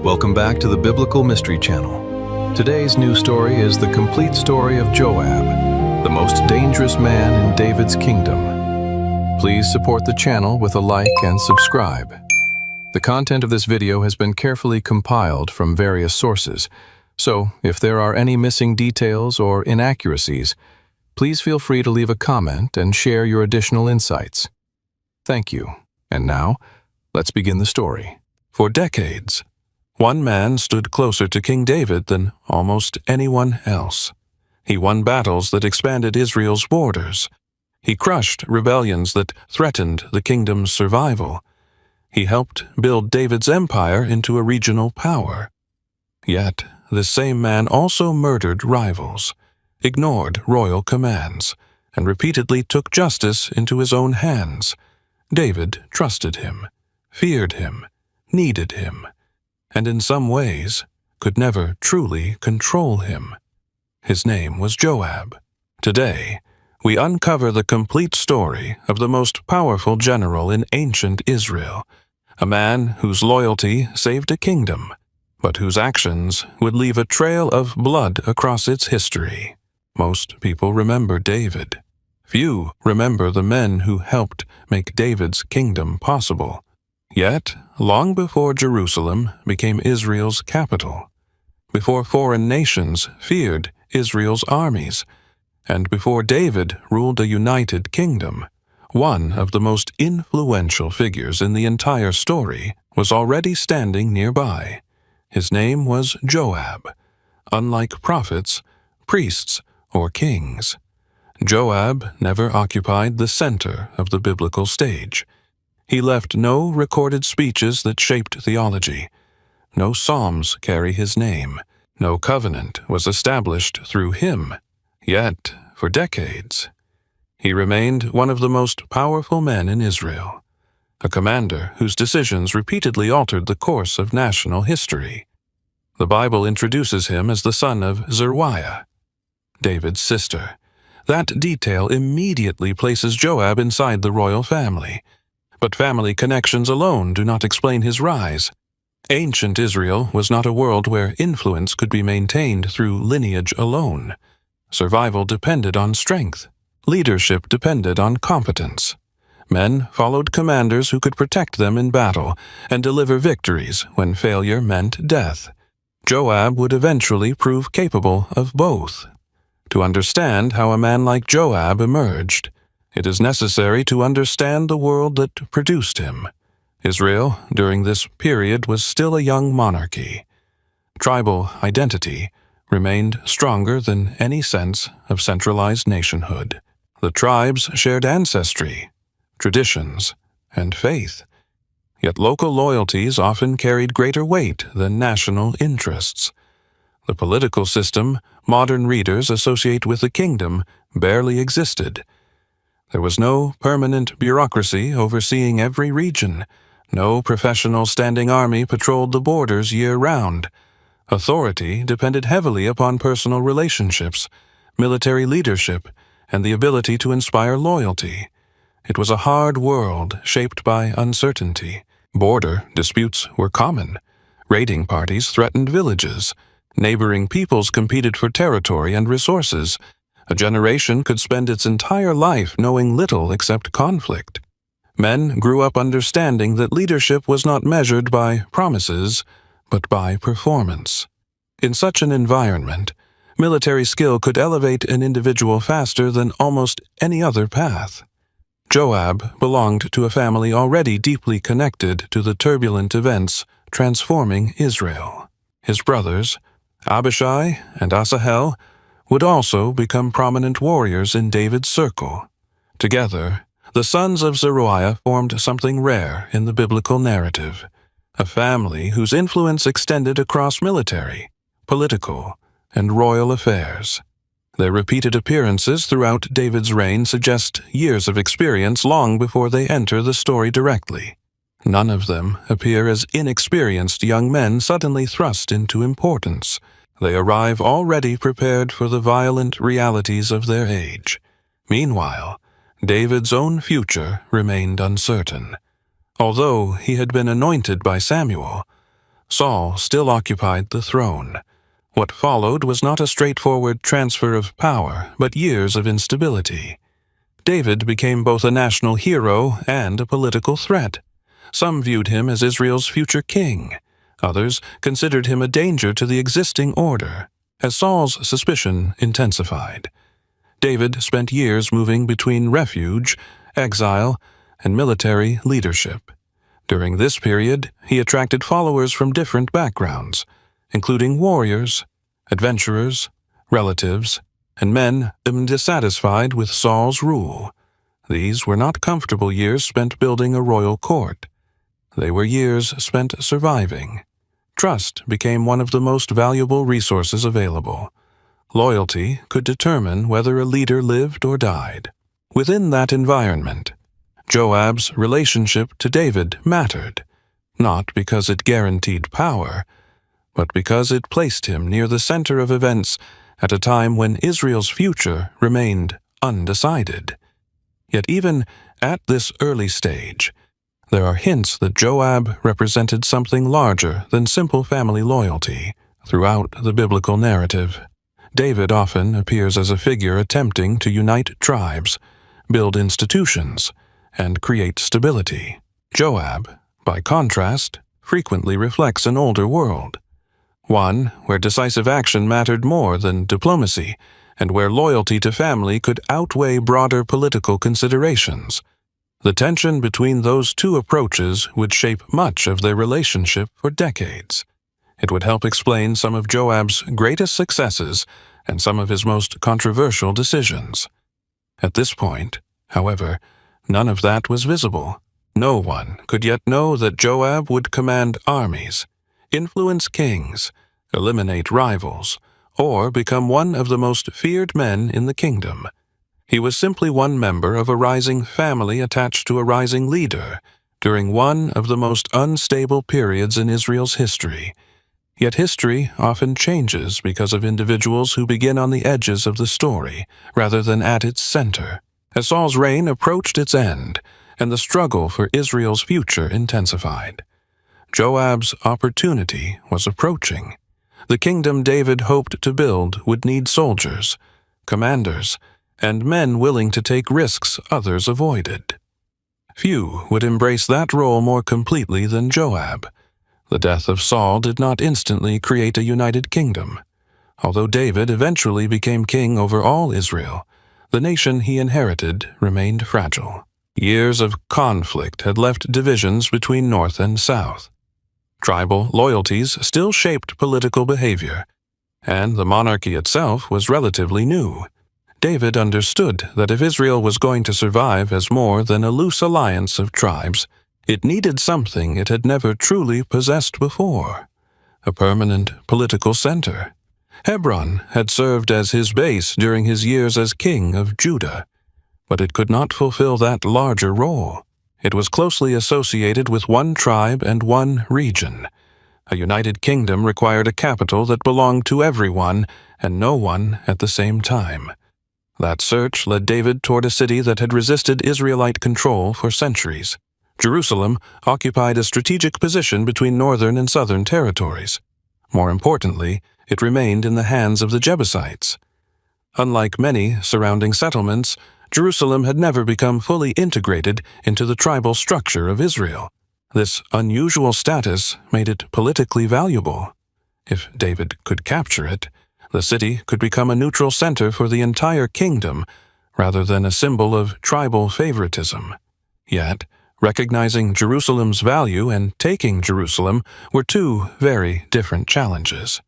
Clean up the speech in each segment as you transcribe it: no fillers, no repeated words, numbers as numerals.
Welcome back to the Biblical Mystery Channel. Today's new story is the complete story of Joab, the most dangerous man in David's kingdom. Please support the channel with a like and subscribe. The content of this video has been carefully compiled from various sources, so if there are any missing details or inaccuracies, please feel free to leave a comment and share your additional insights. Thank you. And now, let's begin the story. For decades, one man stood closer to King David than almost anyone else. He won battles that expanded Israel's borders. He crushed rebellions that threatened the kingdom's survival. He helped build David's empire into a regional power. Yet, this same man also murdered rivals, ignored royal commands, and repeatedly took justice into his own hands. David trusted him, feared him, needed him, and in some ways could never truly control him. His name was Joab. Today, we uncover the complete story of the most powerful general in ancient Israel, a man whose loyalty saved a kingdom, but whose actions would leave a trail of blood across its history. Most people remember David. Few remember the men who helped make David's kingdom possible. Yet, long before Jerusalem became Israel's capital, before foreign nations feared Israel's armies, and before David ruled a united kingdom, one of the most influential figures in the entire story was already standing nearby. His name was Joab. Unlike prophets, priests, or kings, Joab never occupied the center of the biblical stage. He left no recorded speeches that shaped theology. No psalms carry his name. No covenant was established through him. Yet, for decades, he remained one of the most powerful men in Israel, a commander whose decisions repeatedly altered the course of national history. The Bible introduces him as the son of Zeruiah, David's sister. That detail immediately places Joab inside the royal family. But family connections alone do not explain his rise. Ancient Israel was not a world where influence could be maintained through lineage alone. Survival depended on strength. Leadership depended on competence. Men followed commanders who could protect them in battle and deliver victories when failure meant death. Joab would eventually prove capable of both. To understand how a man like Joab emerged, it is necessary to understand the world that produced him. Israel, during this period, was still a young monarchy. Tribal identity remained stronger than any sense of centralized nationhood. The tribes shared ancestry, traditions, and faith. Yet local loyalties often carried greater weight than national interests. The political system modern readers associate with the kingdom barely existed. There was no permanent bureaucracy overseeing every region. No professional standing army patrolled the borders year-round. Authority depended heavily upon personal relationships, military leadership, and the ability to inspire loyalty. It was a hard world shaped by uncertainty. Border disputes were common. Raiding parties threatened villages. Neighboring peoples competed for territory and resources. A generation could spend its entire life knowing little except conflict. Men grew up understanding that leadership was not measured by promises, but by performance. In such an environment, military skill could elevate an individual faster than almost any other path. Joab belonged to a family already deeply connected to the turbulent events transforming Israel. His brothers, Abishai and Asahel, would also become prominent warriors in David's circle. Together, the sons of Zeruiah formed something rare in the biblical narrative, a family whose influence extended across military, political, and royal affairs. Their repeated appearances throughout David's reign suggest years of experience long before they enter the story directly. None of them appear as inexperienced young men suddenly thrust into importance. They arrive already prepared for the violent realities of their age. Meanwhile, David's own future remained uncertain. Although he had been anointed by Samuel, Saul still occupied the throne. What followed was not a straightforward transfer of power, but years of instability. David became both a national hero and a political threat. Some viewed him as Israel's future king. Others considered him a danger to the existing order. As Saul's suspicion intensified, David spent years moving between refuge, exile, and military leadership. During this period, he attracted followers from different backgrounds, including warriors, adventurers, relatives, and men dissatisfied with Saul's rule. These were not comfortable years spent building a royal court. They were years spent surviving. Trust became one of the most valuable resources available. Loyalty could determine whether a leader lived or died. Within that environment, Joab's relationship to David mattered, not because it guaranteed power, but because it placed him near the center of events at a time when Israel's future remained undecided. Yet even at this early stage, there are hints that Joab represented something larger than simple family loyalty. Throughout the biblical narrative, David often appears as a figure attempting to unite tribes, build institutions, and create stability. Joab, by contrast, frequently reflects an older world, one where decisive action mattered more than diplomacy, and where loyalty to family could outweigh broader political considerations. The tension between those two approaches would shape much of their relationship for decades. It would help explain some of Joab's greatest successes and some of his most controversial decisions. At this point, however, none of that was visible. No one could yet know that Joab would command armies, influence kings, eliminate rivals, or become one of the most feared men in the kingdom. He was simply one member of a rising family attached to a rising leader during one of the most unstable periods in Israel's history. Yet history often changes because of individuals who begin on the edges of the story rather than at its center. As Saul's reign approached its end, and the struggle for Israel's future intensified, Joab's opportunity was approaching. The kingdom David hoped to build would need soldiers, commanders, and men willing to take risks others avoided. Few would embrace that role more completely than Joab. The death of Saul did not instantly create a united kingdom. Although David eventually became king over all Israel, the nation he inherited remained fragile. Years of conflict had left divisions between north and south. Tribal loyalties still shaped political behavior, and the monarchy itself was relatively new. David understood that if Israel was going to survive as more than a loose alliance of tribes, it needed something it had never truly possessed before: a permanent political center. Hebron had served as his base during his years as king of Judah, but it could not fulfill that larger role. It was closely associated with one tribe and one region. A united kingdom required a capital that belonged to everyone and no one at the same time. That search led David toward a city that had resisted Israelite control for centuries. Jerusalem occupied a strategic position between northern and southern territories. More importantly, it remained in the hands of the Jebusites. Unlike many surrounding settlements, Jerusalem had never become fully integrated into the tribal structure of Israel. This unusual status made it politically valuable. If David could capture it, the city could become a neutral center for the entire kingdom rather than a symbol of tribal favoritism. Yet, recognizing Jerusalem's value and taking Jerusalem were two very different challenges.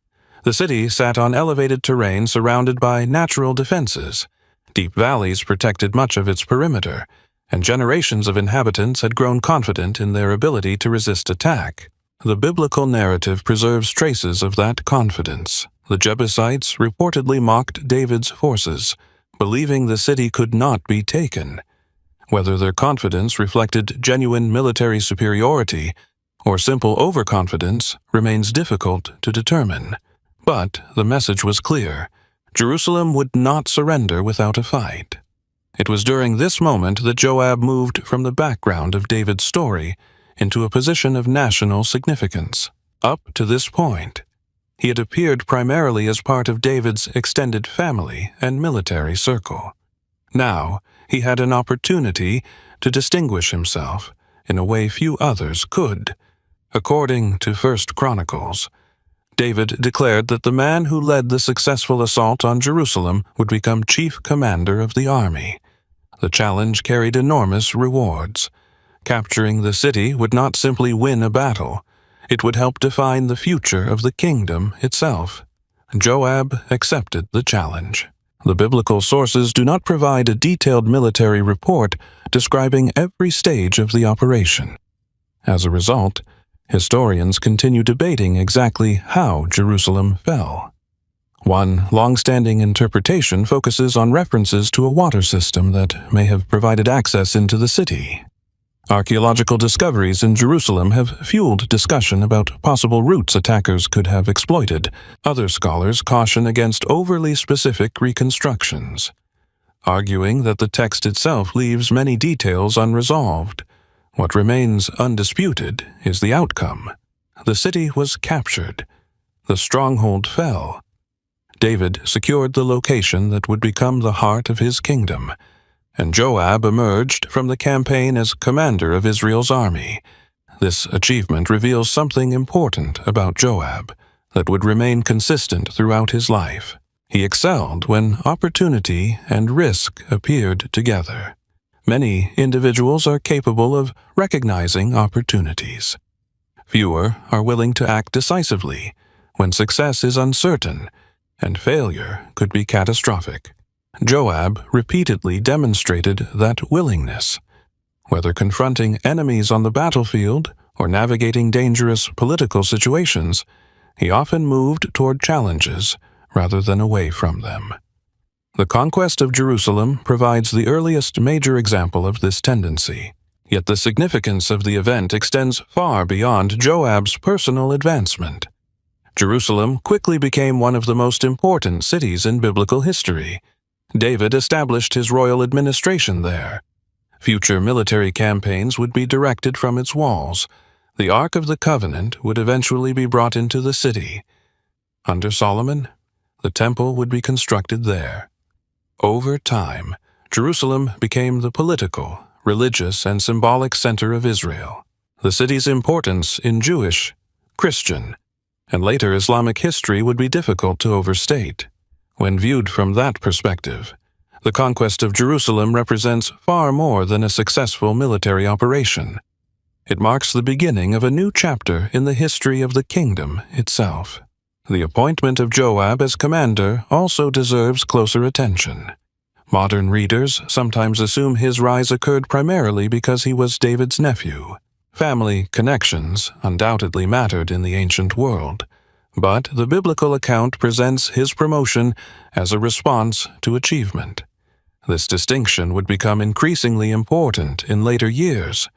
The city sat on elevated terrain surrounded by natural defenses. Deep valleys protected much of its perimeter, and generations of inhabitants had grown confident in their ability to resist attack. The biblical narrative preserves traces of that confidence. The Jebusites reportedly mocked David's forces, believing the city could not be taken. Whether their confidence reflected genuine military superiority or simple overconfidence remains difficult to determine. But the message was clear: Jerusalem would not surrender without a fight. It was during this moment that Joab moved from the background of David's story into a position of national significance. Up to this point, he had appeared primarily as part of David's extended family and military circle. Now, he had an opportunity to distinguish himself in a way few others could. According to 1 Chronicles, David declared that the man who led the successful assault on Jerusalem would become chief commander of the army. The challenge carried enormous rewards. Capturing the city would not simply win a battle, it would help define the future of the kingdom itself. Joab accepted the challenge. The biblical sources do not provide a detailed military report describing every stage of the operation. As a result, historians continue debating exactly how Jerusalem fell. One long-standing interpretation focuses on references to a water system that may have provided access into the city. Archaeological discoveries in Jerusalem have fueled discussion about possible routes attackers could have exploited. Other scholars caution against overly specific reconstructions, arguing that the text itself leaves many details unresolved. What remains undisputed is the outcome. The city was captured. The stronghold fell. David secured the location that would become the heart of his kingdom, and Joab emerged from the campaign as commander of Israel's army. This achievement reveals something important about Joab that would remain consistent throughout his life. He excelled when opportunity and risk appeared together. Many individuals are capable of recognizing opportunities. Fewer are willing to act decisively when success is uncertain and failure could be catastrophic. Joab repeatedly demonstrated that willingness. Whether confronting enemies on the battlefield or navigating dangerous political situations, he often moved toward challenges rather than away from them. The conquest of Jerusalem provides the earliest major example of this tendency, yet the significance of the event extends far beyond Joab's personal advancement. Jerusalem quickly became one of the most important cities in biblical history. David established his royal administration there. Future military campaigns would be directed from its walls. The Ark of the Covenant would eventually be brought into the city. Under Solomon, the temple would be constructed there. Over time, Jerusalem became the political, religious, and symbolic center of Israel. The city's importance in Jewish, Christian, and later Islamic history would be difficult to overstate. When viewed from that perspective, the conquest of Jerusalem represents far more than a successful military operation. It marks the beginning of a new chapter in the history of the kingdom itself. The appointment of Joab as commander also deserves closer attention. Modern readers sometimes assume his rise occurred primarily because he was David's nephew. Family connections undoubtedly mattered in the ancient world, but the biblical account presents his promotion as a response to achievement. This distinction would become increasingly important in later years.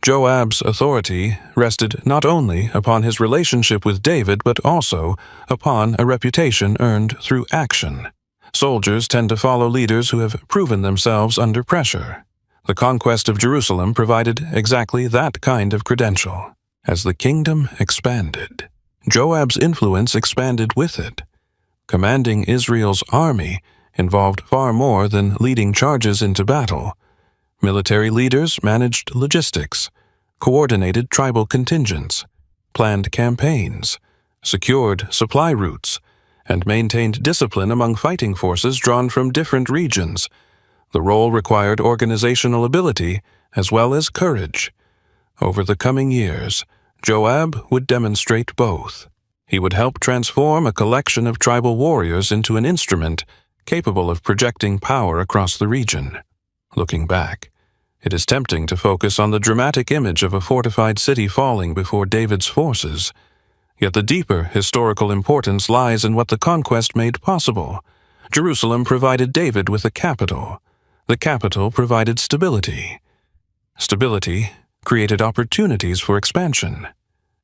Joab's authority rested not only upon his relationship with David but also upon a reputation earned through action. Soldiers tend to follow leaders who have proven themselves under pressure. The conquest of Jerusalem provided exactly that kind of credential. As the kingdom expanded, Joab's influence expanded with it. Commanding Israel's army involved far more than leading charges into battle. Military leaders managed logistics, coordinated tribal contingents, planned campaigns, secured supply routes, and maintained discipline among fighting forces drawn from different regions. The role required organizational ability as well as courage. Over the coming years, Joab would demonstrate both. He would help transform a collection of tribal warriors into an instrument capable of projecting power across the region. Looking back, it is tempting to focus on the dramatic image of a fortified city falling before David's forces. Yet the deeper historical importance lies in what the conquest made possible. Jerusalem provided David with a capital. The capital provided stability. Stability created opportunities for expansion,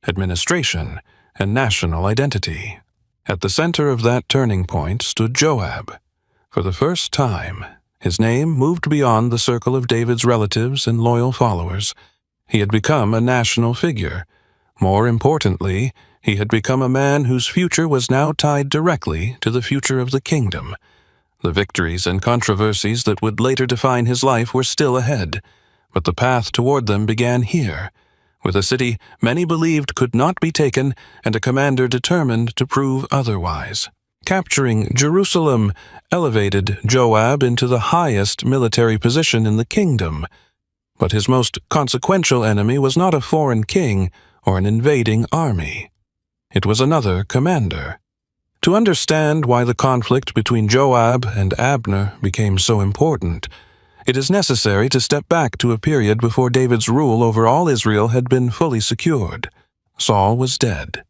administration, and national identity. At the center of that turning point stood Joab. For the first time, his name moved beyond the circle of David's relatives and loyal followers. He had become a national figure. More importantly, He had become a man whose future was now tied directly to the future of the kingdom. The victories and controversies that would later define his life were still ahead, but the path toward them began here, with a city many believed could not be taken and a commander determined to prove otherwise. Capturing Jerusalem elevated Joab into the highest military position in the kingdom, but his most consequential enemy was not a foreign king or an invading army. It was another commander. To understand why the conflict between Joab and Abner became so important, it is necessary to step back to a period before David's rule over all Israel had been fully secured. Saul was dead.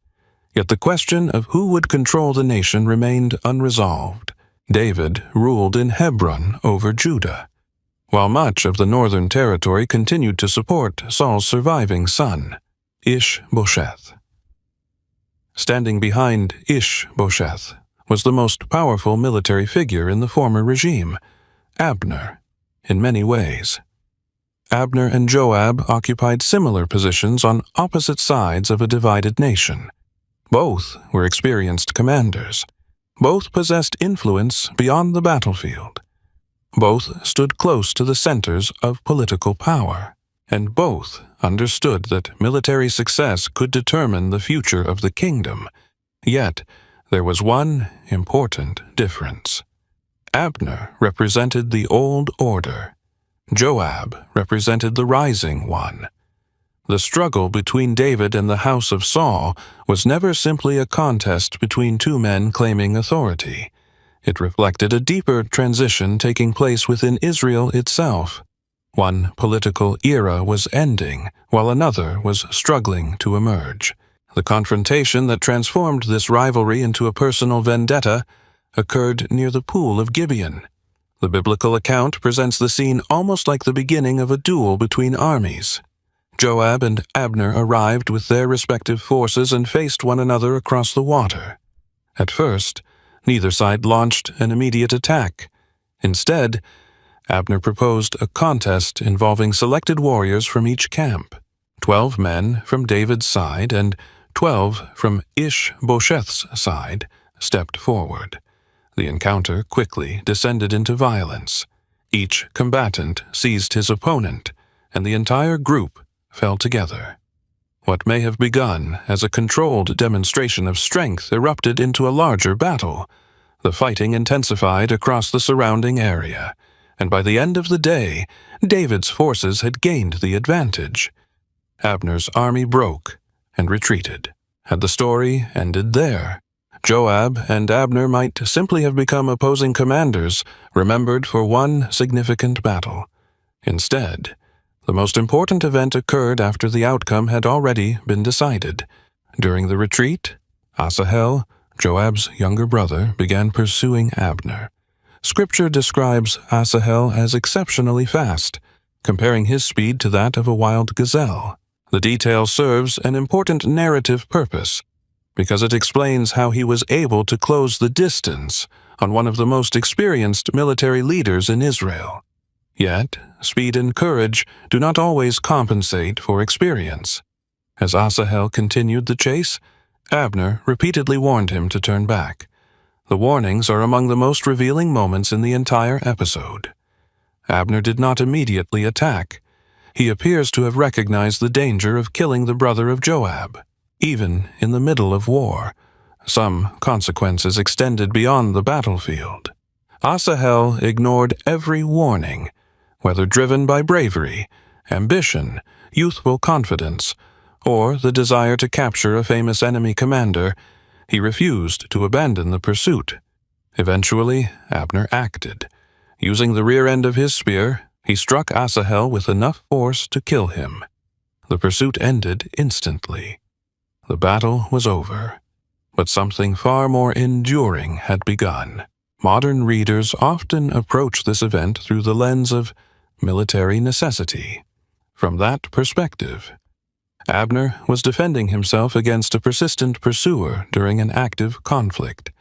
Yet the question of who would control the nation remained unresolved. David ruled in Hebron over Judah, while much of the northern territory continued to support Saul's surviving son, Ish-bosheth. Standing behind Ish-bosheth was the most powerful military figure in the former regime, Abner, in many ways. Abner and Joab occupied similar positions on opposite sides of a divided nation. Both were experienced commanders. Both possessed influence beyond the battlefield. Both stood close to the centers of political power, and both understood that military success could determine the future of the kingdom. Yet, there was one important difference. Abner represented the old order. Joab represented the rising one. The struggle between David and the house of Saul was never simply a contest between two men claiming authority. It reflected a deeper transition taking place within Israel itself. One political era was ending, while another was struggling to emerge. The confrontation that transformed this rivalry into a personal vendetta occurred near the Pool of Gibeon. The biblical account presents the scene almost like the beginning of a duel between armies. Joab and Abner arrived with their respective forces and faced one another across the water. At first, neither side launched an immediate attack. Instead, Abner proposed a contest involving selected warriors from each camp. 12 men from David's side and 12 from Ish-bosheth's side stepped forward. The encounter quickly descended into violence. Each combatant seized his opponent, and the entire group fell together. What may have begun as a controlled demonstration of strength erupted into a larger battle. The fighting intensified across the surrounding area, and by the end of the day, David's forces had gained the advantage. Abner's army broke and retreated. Had the story ended there, Joab and Abner might simply have become opposing commanders, remembered for one significant battle. Instead, the most important event occurred after the outcome had already been decided. During the retreat, Asahel, Joab's younger brother, began pursuing Abner. Scripture describes Asahel as exceptionally fast, comparing his speed to that of a wild gazelle. The detail serves an important narrative purpose, because it explains how he was able to close the distance on one of the most experienced military leaders in Israel. Yet, speed and courage do not always compensate for experience. As Asahel continued the chase, Abner repeatedly warned him to turn back. The warnings are among the most revealing moments in the entire episode. Abner did not immediately attack. He appears to have recognized the danger of killing the brother of Joab. Even in the middle of war, some consequences extended beyond the battlefield. Asahel ignored every warning, whether driven by bravery, ambition, youthful confidence, or the desire to capture a famous enemy commander. He refused to abandon the pursuit. Eventually, Abner acted. Using the rear end of his spear, he struck Asahel with enough force to kill him. The pursuit ended instantly. The battle was over, but something far more enduring had begun. Modern readers often approach this event through the lens of military necessity. From that perspective, Abner was defending himself against a persistent pursuer during an active conflict.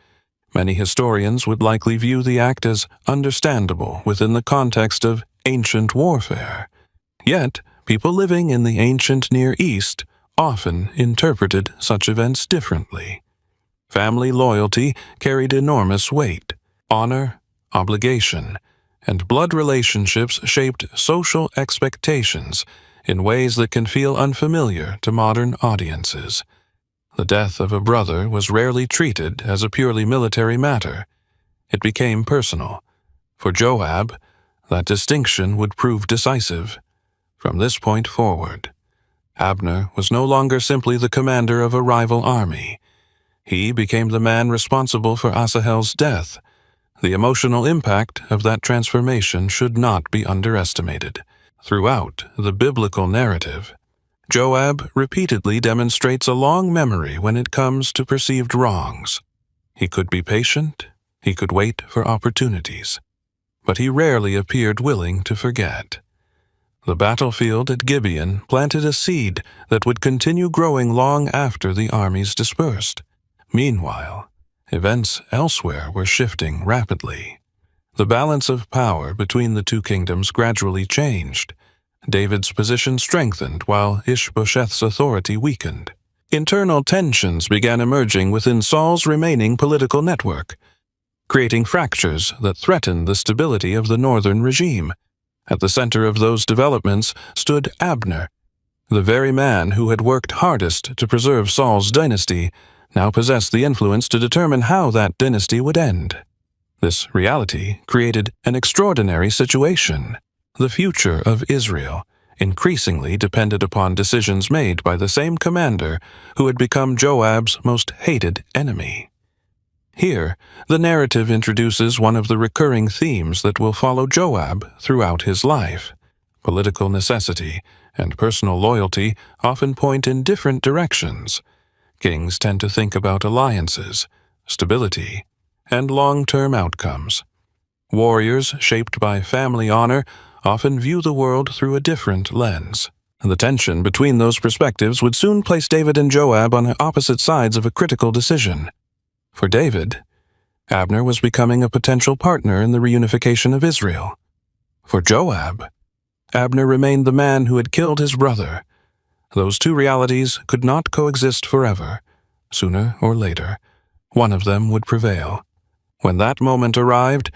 Many historians would likely view the act as understandable within the context of ancient warfare. Yet, people living in the ancient Near East often interpreted such events differently. Family loyalty carried enormous weight. Honor, obligation, and blood relationships shaped social expectations in ways that can feel unfamiliar to modern audiences. The death of a brother was rarely treated as a purely military matter. It became personal. For Joab, that distinction would prove decisive. From this point forward, Abner was no longer simply the commander of a rival army. He became the man responsible for Asahel's death. The emotional impact of that transformation should not be underestimated. Throughout the biblical narrative, Joab repeatedly demonstrates a long memory when it comes to perceived wrongs. He could be patient, he could wait for opportunities, but he rarely appeared willing to forget. The battlefield at Gibeon planted a seed that would continue growing long after the armies dispersed. Meanwhile, events elsewhere were shifting rapidly. The balance of power between the two kingdoms gradually changed. David's position strengthened while Ishbosheth's authority weakened. Internal tensions began emerging within Saul's remaining political network, creating fractures that threatened the stability of the northern regime. At the center of those developments stood Abner. The very man who had worked hardest to preserve Saul's dynasty now possessed the influence to determine how that dynasty would end. This reality created an extraordinary situation. The future of Israel increasingly depended upon decisions made by the same commander who had become Joab's most hated enemy. Here, the narrative introduces one of the recurring themes that will follow Joab throughout his life. Political necessity and personal loyalty often point in different directions. Kings tend to think about alliances, stability, and long-term outcomes. Warriors, shaped by family honor, often view the world through a different lens. The tension between those perspectives would soon place David and Joab on opposite sides of a critical decision. For David, Abner was becoming a potential partner in the reunification of Israel. For Joab, Abner remained the man who had killed his brother. Those two realities could not coexist forever. Sooner or later, one of them would prevail. When that moment arrived,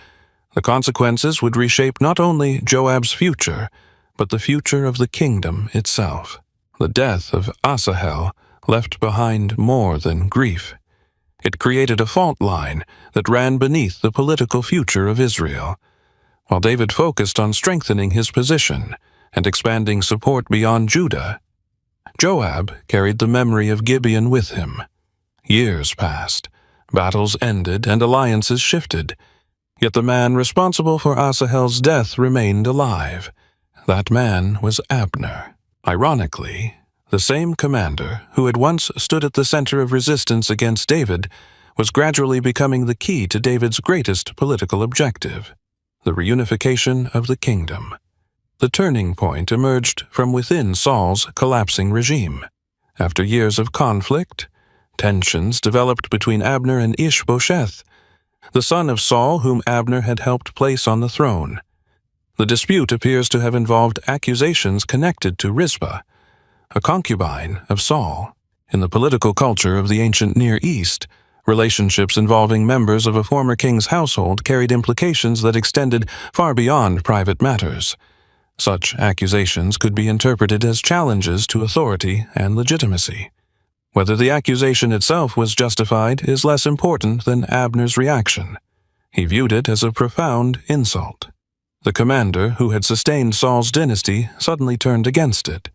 the consequences would reshape not only Joab's future, but the future of the kingdom itself. The death of Asahel left behind more than grief. It created a fault line that ran beneath the political future of Israel. While David focused on strengthening his position and expanding support beyond Judah, Joab carried the memory of Gibeon with him. Years passed, battles ended, and alliances shifted. Yet the man responsible for Asahel's death remained alive. That man was Abner. Ironically, the same commander who had once stood at the center of resistance against David was gradually becoming the key to David's greatest political objective, the reunification of the kingdom. The turning point emerged from within Saul's collapsing regime. After years of conflict, tensions developed between Abner and Ishbosheth, the son of Saul whom Abner had helped place on the throne. The dispute appears to have involved accusations connected to Rizpah, a concubine of Saul. In the political culture of the ancient Near East, relationships involving members of a former king's household carried implications that extended far beyond private matters. Such accusations could be interpreted as challenges to authority and legitimacy. Whether the accusation itself was justified is less important than Abner's reaction. He viewed it as a profound insult. The commander who had sustained Saul's dynasty suddenly turned against it.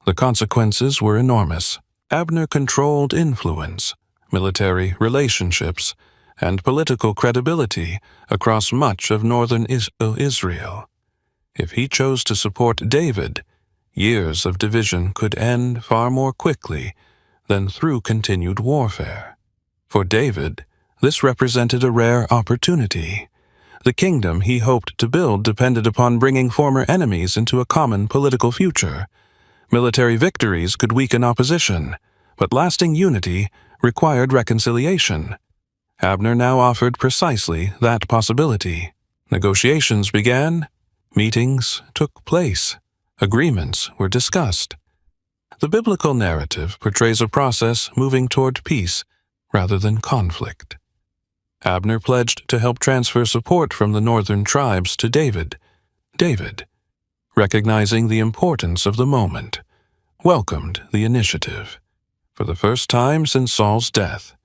The consequences were enormous. Abner controlled influence, military relationships, and political credibility across much of northern Israel. If he chose to support David, years of division could end far more quickly than through continued warfare. For David, this represented a rare opportunity. The kingdom he hoped to build depended upon bringing former enemies into a common political future. Military victories could weaken opposition, but lasting unity required reconciliation. Abner now offered precisely that possibility. Negotiations began, meetings took place, agreements were discussed. The biblical narrative portrays a process moving toward peace rather than conflict. Abner pledged to help transfer support from the northern tribes to David. David, recognizing the importance of the moment, welcomed the initiative. For the first time since Saul's death,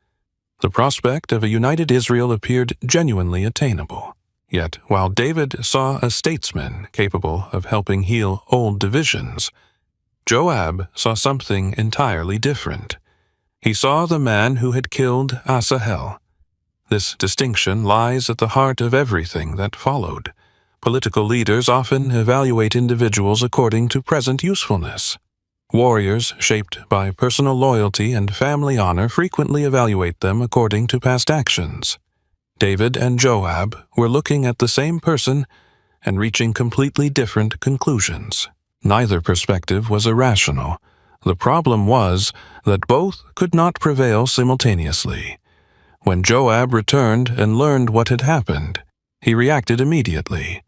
the prospect of a united Israel appeared genuinely attainable. Yet, while David saw a statesman capable of helping heal old divisions, Joab saw something entirely different. He saw the man who had killed Asahel. This distinction lies at the heart of everything that followed. Political leaders often evaluate individuals according to present usefulness. Warriors, shaped by personal loyalty and family honor, frequently evaluate them according to past actions. David and Joab were looking at the same person and reaching completely different conclusions. Neither perspective was irrational. The problem was that both could not prevail simultaneously. When Joab returned and learned what had happened, he reacted immediately.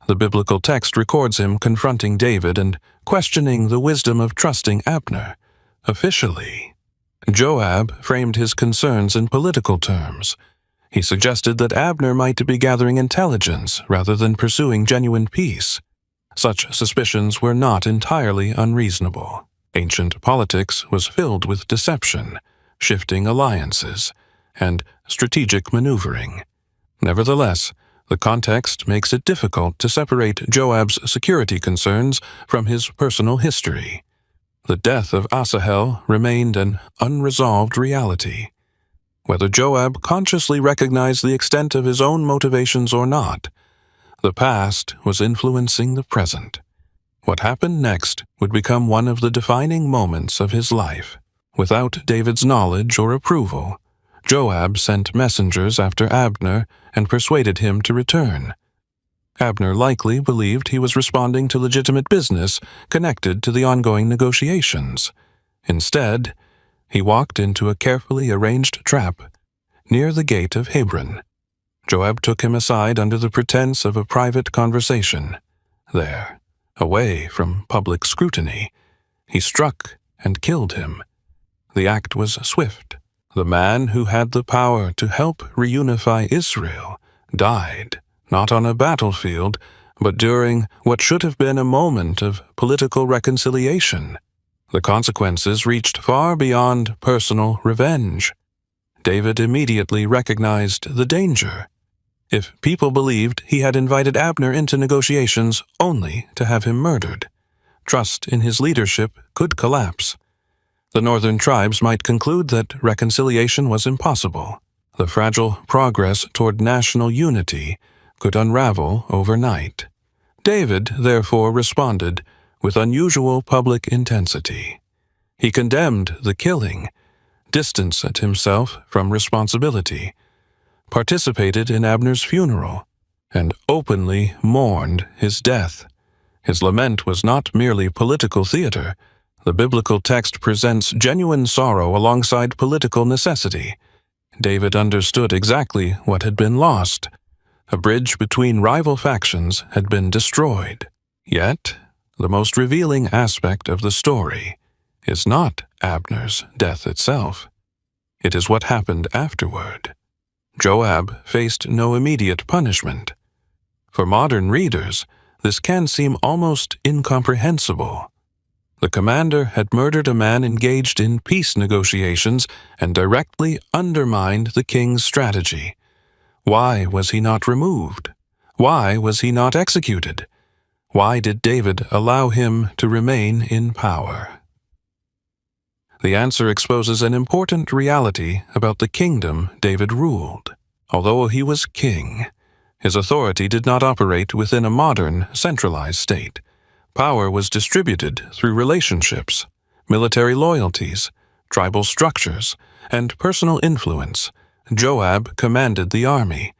The biblical text records him confronting David and questioning the wisdom of trusting Abner. Officially, Joab framed his concerns in political terms. He suggested that Abner might be gathering intelligence rather than pursuing genuine peace. Such suspicions were not entirely unreasonable. Ancient politics was filled with deception, shifting alliances, and strategic maneuvering. Nevertheless, the context makes it difficult to separate Joab's security concerns from his personal history. The death of Asahel remained an unresolved reality. Whether Joab consciously recognized the extent of his own motivations or not, the past was influencing the present. What happened next would become one of the defining moments of his life. Without David's knowledge or approval, Joab sent messengers after Abner and persuaded him to return. Abner likely believed he was responding to legitimate business connected to the ongoing negotiations. Instead, he walked into a carefully arranged trap near the gate of Hebron. Joab took him aside under the pretense of a private conversation. There, away from public scrutiny, he struck and killed him. The act was swift. The man who had the power to help reunify Israel died, not on a battlefield, but during what should have been a moment of political reconciliation. The consequences reached far beyond personal revenge. David immediately recognized the danger. If people believed he had invited Abner into negotiations only to have him murdered, trust in his leadership could collapse. The northern tribes might conclude that reconciliation was impossible. The fragile progress toward national unity could unravel overnight. David, therefore, responded with unusual public intensity. He condemned the killing, distanced himself from responsibility, participated in Abner's funeral, and openly mourned his death. His lament was not merely political theater. The biblical text presents genuine sorrow alongside political necessity. David understood exactly what had been lost. A bridge between rival factions had been destroyed. Yet, the most revealing aspect of the story is not Abner's death itself. It is what happened afterward. Joab faced no immediate punishment. For modern readers, this can seem almost incomprehensible. The commander had murdered a man engaged in peace negotiations and directly undermined the king's strategy. Why was he not removed? Why was he not executed? Why did David allow him to remain in power? The answer exposes an important reality about the kingdom David ruled. Although he was king, his authority did not operate within a modern, centralized state. Power was distributed through relationships, military loyalties, tribal structures, and personal influence. Joab commanded the army.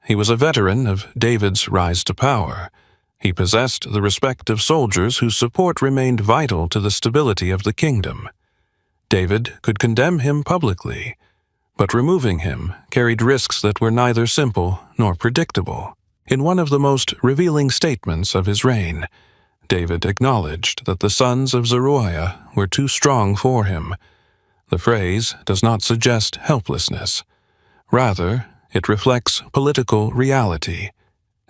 He was a veteran of David's rise to power. He possessed the respect of soldiers whose support remained vital to the stability of the kingdom. David could condemn him publicly, but removing him carried risks that were neither simple nor predictable. In one of the most revealing statements of his reign, David acknowledged that the sons of Zeruiah were too strong for him. The phrase does not suggest helplessness. Rather, it reflects political reality.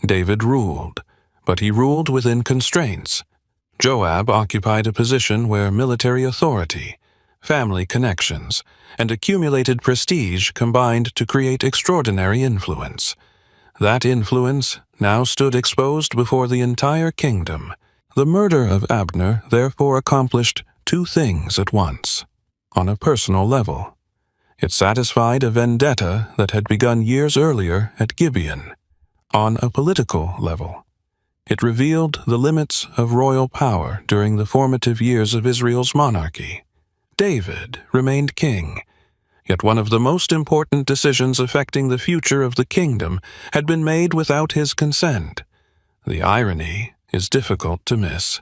David ruled, but he ruled within constraints. Joab occupied a position where military authority, family connections, and accumulated prestige combined to create extraordinary influence. That influence now stood exposed before the entire kingdom. The murder of Abner therefore accomplished two things at once. On a personal level, it satisfied a vendetta that had begun years earlier at Gibeon. On a political level, it revealed the limits of royal power during the formative years of Israel's monarchy. David remained king, yet one of the most important decisions affecting the future of the kingdom had been made without his consent. The irony is difficult to miss.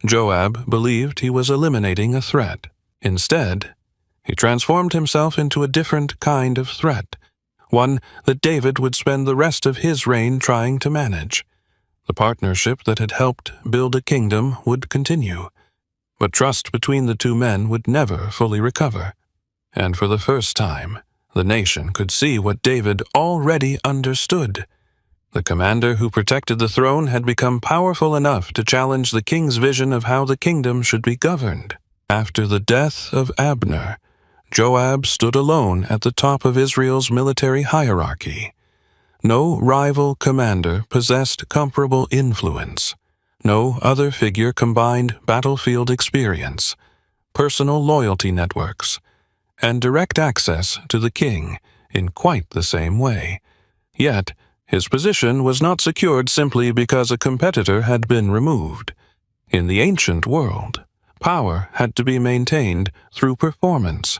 Joab believed he was eliminating a threat. Instead, he transformed himself into a different kind of threat, one that David would spend the rest of his reign trying to manage. The partnership that had helped build a kingdom would continue, but trust between the two men would never fully recover. And for the first time, the nation could see what David already understood. The commander who protected the throne had become powerful enough to challenge the king's vision of how the kingdom should be governed. After the death of Abner, Joab stood alone at the top of Israel's military hierarchy. No rival commander possessed comparable influence. No other figure combined battlefield experience, personal loyalty networks, and direct access to the king in quite the same way. Yet, his position was not secured simply because a competitor had been removed. In the ancient world, power had to be maintained through performance.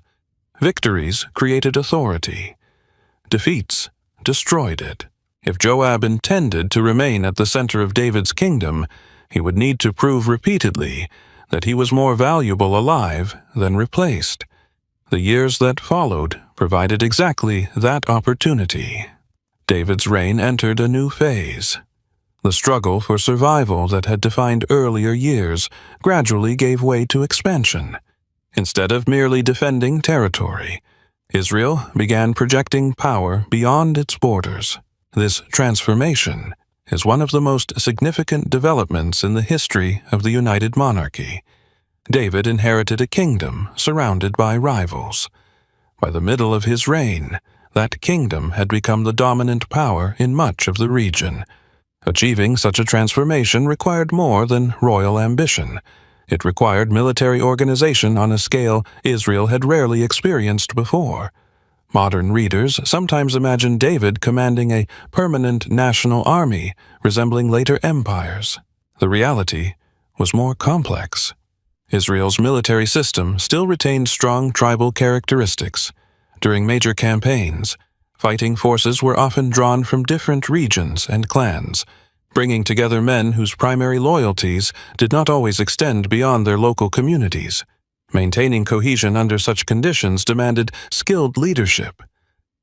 Victories created authority. Defeats destroyed it. If Joab intended to remain at the center of David's kingdom, he would need to prove repeatedly that he was more valuable alive than replaced. The years that followed provided exactly that opportunity. David's reign entered a new phase. The struggle for survival that had defined earlier years gradually gave way to expansion. Instead of merely defending territory, Israel began projecting power beyond its borders. This transformation is one of the most significant developments in the history of the United Monarchy. David inherited a kingdom surrounded by rivals. By the middle of his reign, that kingdom had become the dominant power in much of the region. Achieving such a transformation required more than royal ambition. It required military organization on a scale Israel had rarely experienced before. Modern readers sometimes imagine David commanding a permanent national army resembling later empires. The reality was more complex. Israel's military system still retained strong tribal characteristics. During major campaigns, fighting forces were often drawn from different regions and clans, bringing together men whose primary loyalties did not always extend beyond their local communities. Maintaining cohesion under such conditions demanded skilled leadership.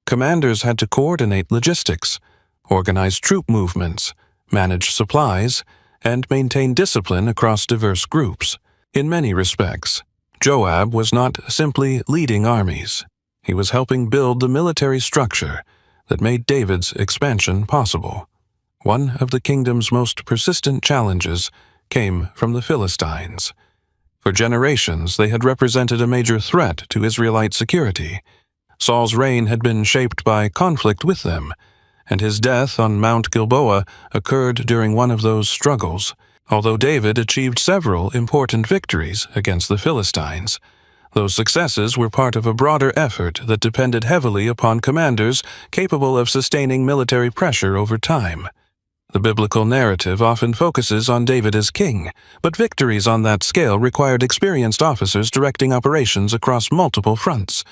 Commanders had to coordinate logistics, organize troop movements, manage supplies, and maintain discipline across diverse groups. In many respects, Joab was not simply leading armies. He was helping build the military structure that made David's expansion possible. One of the kingdom's most persistent challenges came from the Philistines. For generations, they had represented a major threat to Israelite security. Saul's reign had been shaped by conflict with them, and his death on Mount Gilboa occurred during one of those struggles. Although David achieved several important victories against the Philistines, those successes were part of a broader effort that depended heavily upon commanders capable of sustaining military pressure over time. The biblical narrative often focuses on David as king, but victories on that scale required experienced officers directing operations across multiple fronts.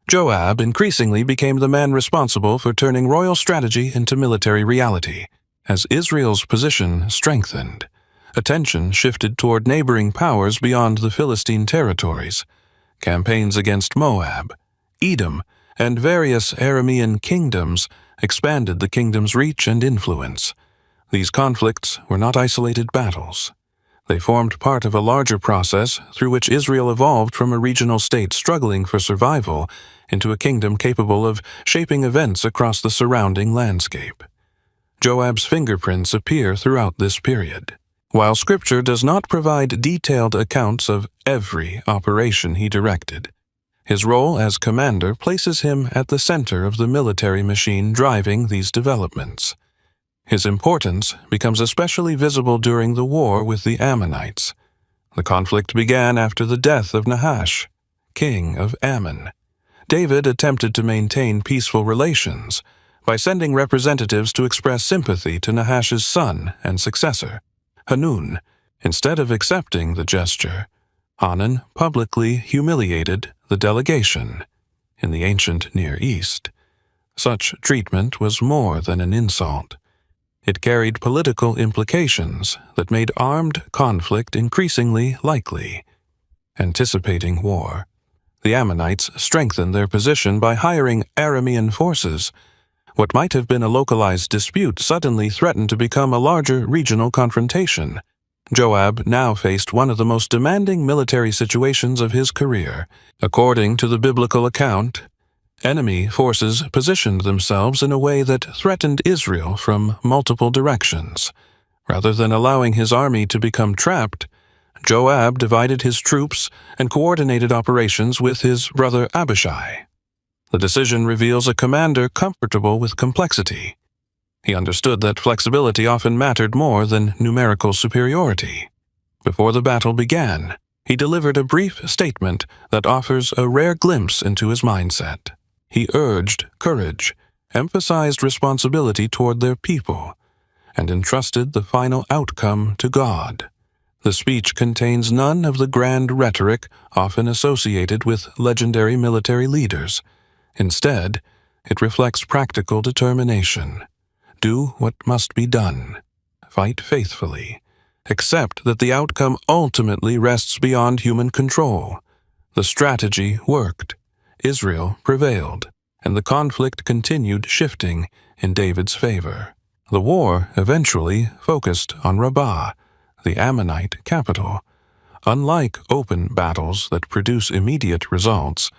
Joab increasingly became the man responsible for turning royal strategy into military reality. As Israel's position strengthened, attention shifted toward neighboring powers beyond the Philistine territories. Campaigns against Moab, Edom, and various Aramean kingdoms expanded the kingdom's reach and influence. These conflicts were not isolated battles. They formed part of a larger process through which Israel evolved from a regional state struggling for survival into a kingdom capable of shaping events across the surrounding landscape. Joab's fingerprints appear throughout this period. While Scripture does not provide detailed accounts of every operation he directed, his role as commander places him at the center of the military machine driving these developments. His importance becomes especially visible during the war with the Ammonites. The conflict began after the death of Nahash, king of Ammon. David attempted to maintain peaceful relations by sending representatives to express sympathy to Nahash's son and successor, Hanun. Instead of accepting the gesture, Hanun publicly humiliated the delegation. In the ancient Near East, such treatment was more than an insult. It carried political implications that made armed conflict increasingly likely. Anticipating war, the Ammonites strengthened their position by hiring Aramean forces. What might have been a localized dispute suddenly threatened to become a larger regional confrontation. Joab now faced one of the most demanding military situations of his career. According to the biblical account, enemy forces positioned themselves in a way that threatened Israel from multiple directions. Rather than allowing his army to become trapped, Joab divided his troops and coordinated operations with his brother Abishai. The decision reveals a commander comfortable with complexity. He understood that flexibility often mattered more than numerical superiority. Before the battle began, he delivered a brief statement that offers a rare glimpse into his mindset. He urged courage, emphasized responsibility toward their people, and entrusted the final outcome to God. The speech contains none of the grand rhetoric often associated with legendary military leaders. Instead, it reflects practical determination. Do what must be done. Fight faithfully. Accept that the outcome ultimately rests beyond human control. The strategy worked. Israel prevailed, and the conflict continued shifting in David's favor. The war eventually focused on Rabbah, the Ammonite capital. Unlike open battles that produce immediate results,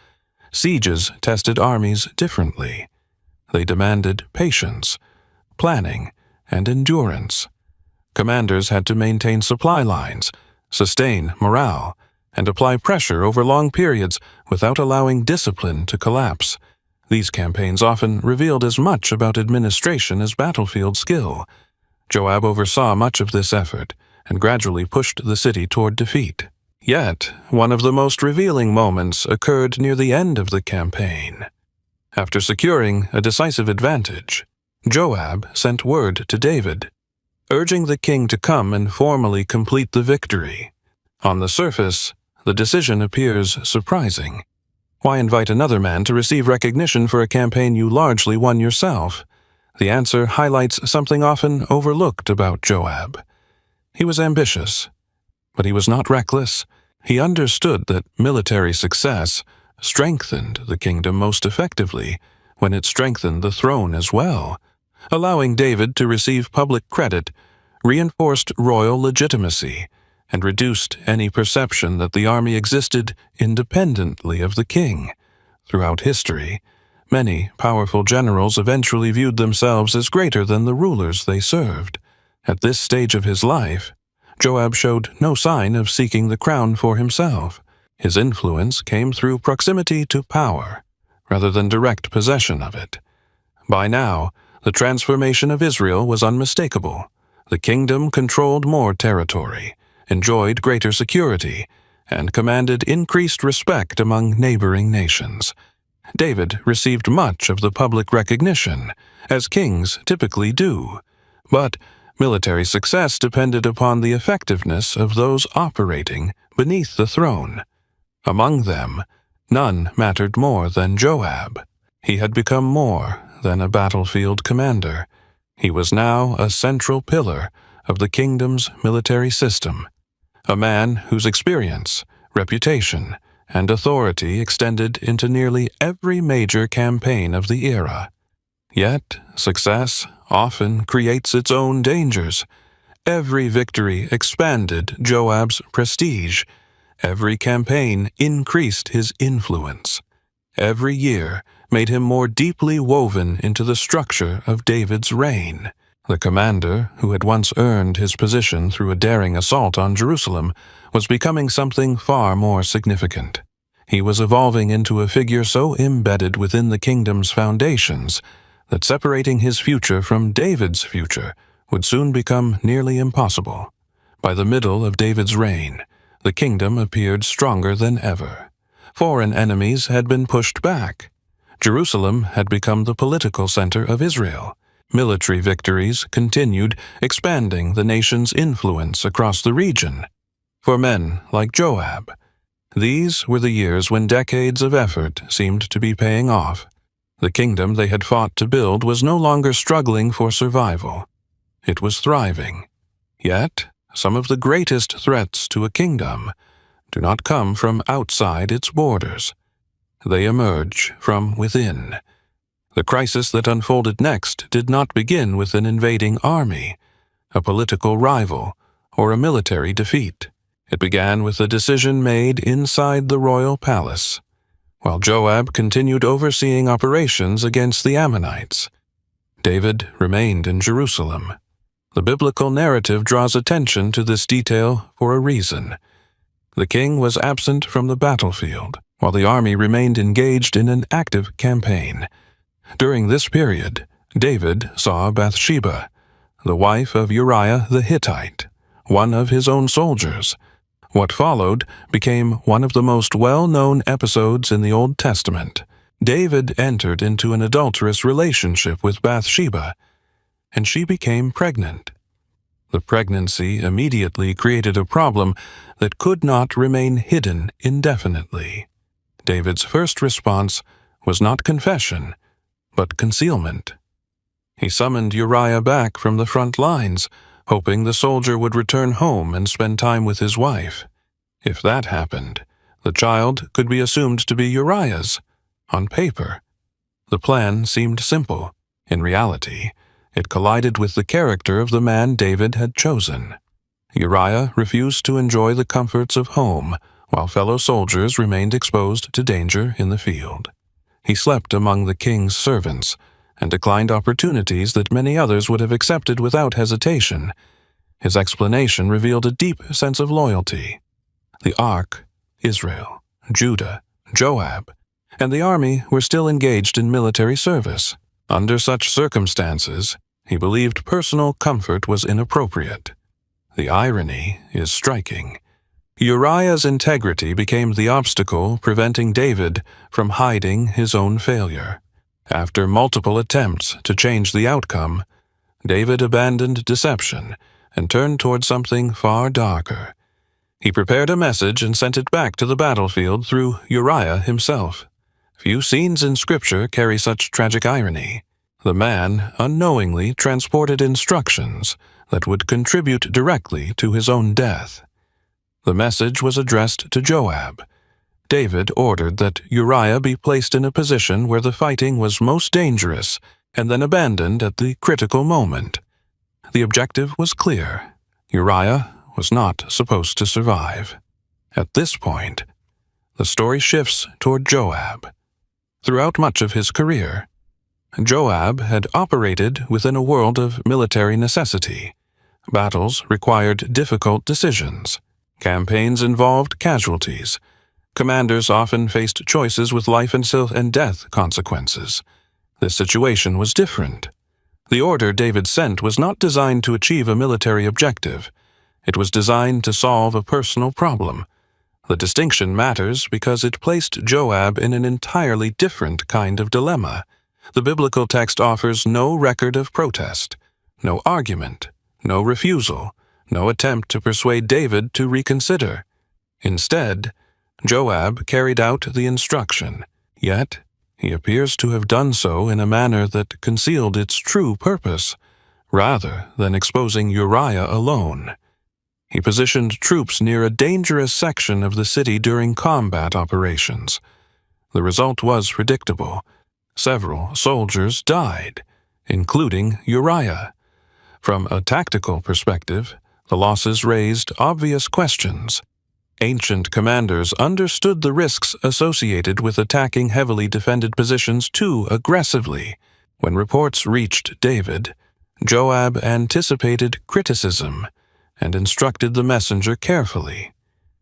sieges tested armies differently. They demanded patience, planning, and endurance. Commanders had to maintain supply lines, sustain morale, and apply pressure over long periods without allowing discipline to collapse. These campaigns often revealed as much about administration as battlefield skill. Joab oversaw much of this effort and gradually pushed the city toward defeat. Yet, one of the most revealing moments occurred near the end of the campaign. After securing a decisive advantage, Joab sent word to David, urging the king to come and formally complete the victory. On the surface, the decision appears surprising. Why invite another man to receive recognition for a campaign you largely won yourself? The answer highlights something often overlooked about Joab. He was ambitious, but he was not reckless. He understood that military success strengthened the kingdom most effectively when it strengthened the throne as well. Allowing David to receive public credit reinforced royal legitimacy and reduced any perception that the army existed independently of the king. Throughout history, many powerful generals eventually viewed themselves as greater than the rulers they served. At this stage of his life, Joab showed no sign of seeking the crown for himself. His influence came through proximity to power, rather than direct possession of it. By now, the transformation of Israel was unmistakable. The kingdom controlled more territory, enjoyed greater security, and commanded increased respect among neighboring nations. David received much of the public recognition, as kings typically do, but military success depended upon the effectiveness of those operating beneath the throne. Among them, none mattered more than Joab. He had become more than a battlefield commander. He was now a central pillar of the kingdom's military system, a man whose experience, reputation, and authority extended into nearly every major campaign of the era. Yet, success often creates its own dangers. Every victory expanded Joab's prestige. Every campaign increased his influence. Every year made him more deeply woven into the structure of David's reign. The commander, who had once earned his position through a daring assault on Jerusalem, was becoming something far more significant. He was evolving into a figure so embedded within the kingdom's foundations that separating his future from David's future would soon become nearly impossible. By the middle of David's reign, the kingdom appeared stronger than ever. Foreign enemies had been pushed back. Jerusalem had become the political center of Israel. Military victories continued, expanding the nation's influence across the region. For men like Joab, these were the years when decades of effort seemed to be paying off. The kingdom they had fought to build was no longer struggling for survival. It was thriving. Yet, some of the greatest threats to a kingdom do not come from outside its borders. They emerge from within. The crisis that unfolded next did not begin with an invading army, a political rival, or a military defeat. It began with a decision made inside the royal palace. While Joab continued overseeing operations against the Ammonites, David remained in Jerusalem. The biblical narrative draws attention to this detail for a reason. The king was absent from the battlefield, while the army remained engaged in an active campaign. During this period, David saw Bathsheba, the wife of Uriah the Hittite, one of his own soldiers. What followed became one of the most well-known episodes in the Old Testament. David entered into an adulterous relationship with Bathsheba, and she became pregnant. The pregnancy immediately created a problem that could not remain hidden indefinitely. David's first response was not confession, but concealment. He summoned Uriah back from the front lines, hoping the soldier would return home and spend time with his wife. If that happened, the child could be assumed to be Uriah's. On paper, the plan seemed simple. In reality, it collided with the character of the man David had chosen. Uriah refused to enjoy the comforts of home, while fellow soldiers remained exposed to danger in the field. He slept among the king's servants and declined opportunities that many others would have accepted without hesitation. His explanation revealed a deep sense of loyalty. The Ark, Israel, Judah, Joab, and the army were still engaged in military service. Under such circumstances, he believed personal comfort was inappropriate. The irony is striking. Uriah's integrity became the obstacle preventing David from hiding his own failure. After multiple attempts to change the outcome, David abandoned deception and turned toward something far darker. He prepared a message and sent it back to the battlefield through Uriah himself. Few scenes in Scripture carry such tragic irony. The man unknowingly transported instructions that would contribute directly to his own death. The message was addressed to Joab. David ordered that Uriah be placed in a position where the fighting was most dangerous and then abandoned at the critical moment. The objective was clear. Uriah was not supposed to survive. At this point, the story shifts toward Joab. Throughout much of his career, Joab had operated within a world of military necessity. Battles required difficult decisions. Campaigns involved casualties. Commanders often faced choices with life and death consequences. This situation was different. The order David sent was not designed to achieve a military objective. It was designed to solve a personal problem. The distinction matters because it placed Joab in an entirely different kind of dilemma. The biblical text offers no record of protest, no argument, no refusal, no attempt to persuade David to reconsider. Instead, Joab carried out the instruction, yet he appears to have done so in a manner that concealed its true purpose, rather than exposing Uriah alone. He positioned troops near a dangerous section of the city during combat operations. The result was predictable. Several soldiers died, including Uriah. From a tactical perspective, the losses raised obvious questions. Ancient commanders understood the risks associated with attacking heavily defended positions too aggressively. When reports reached David, Joab anticipated criticism and instructed the messenger carefully.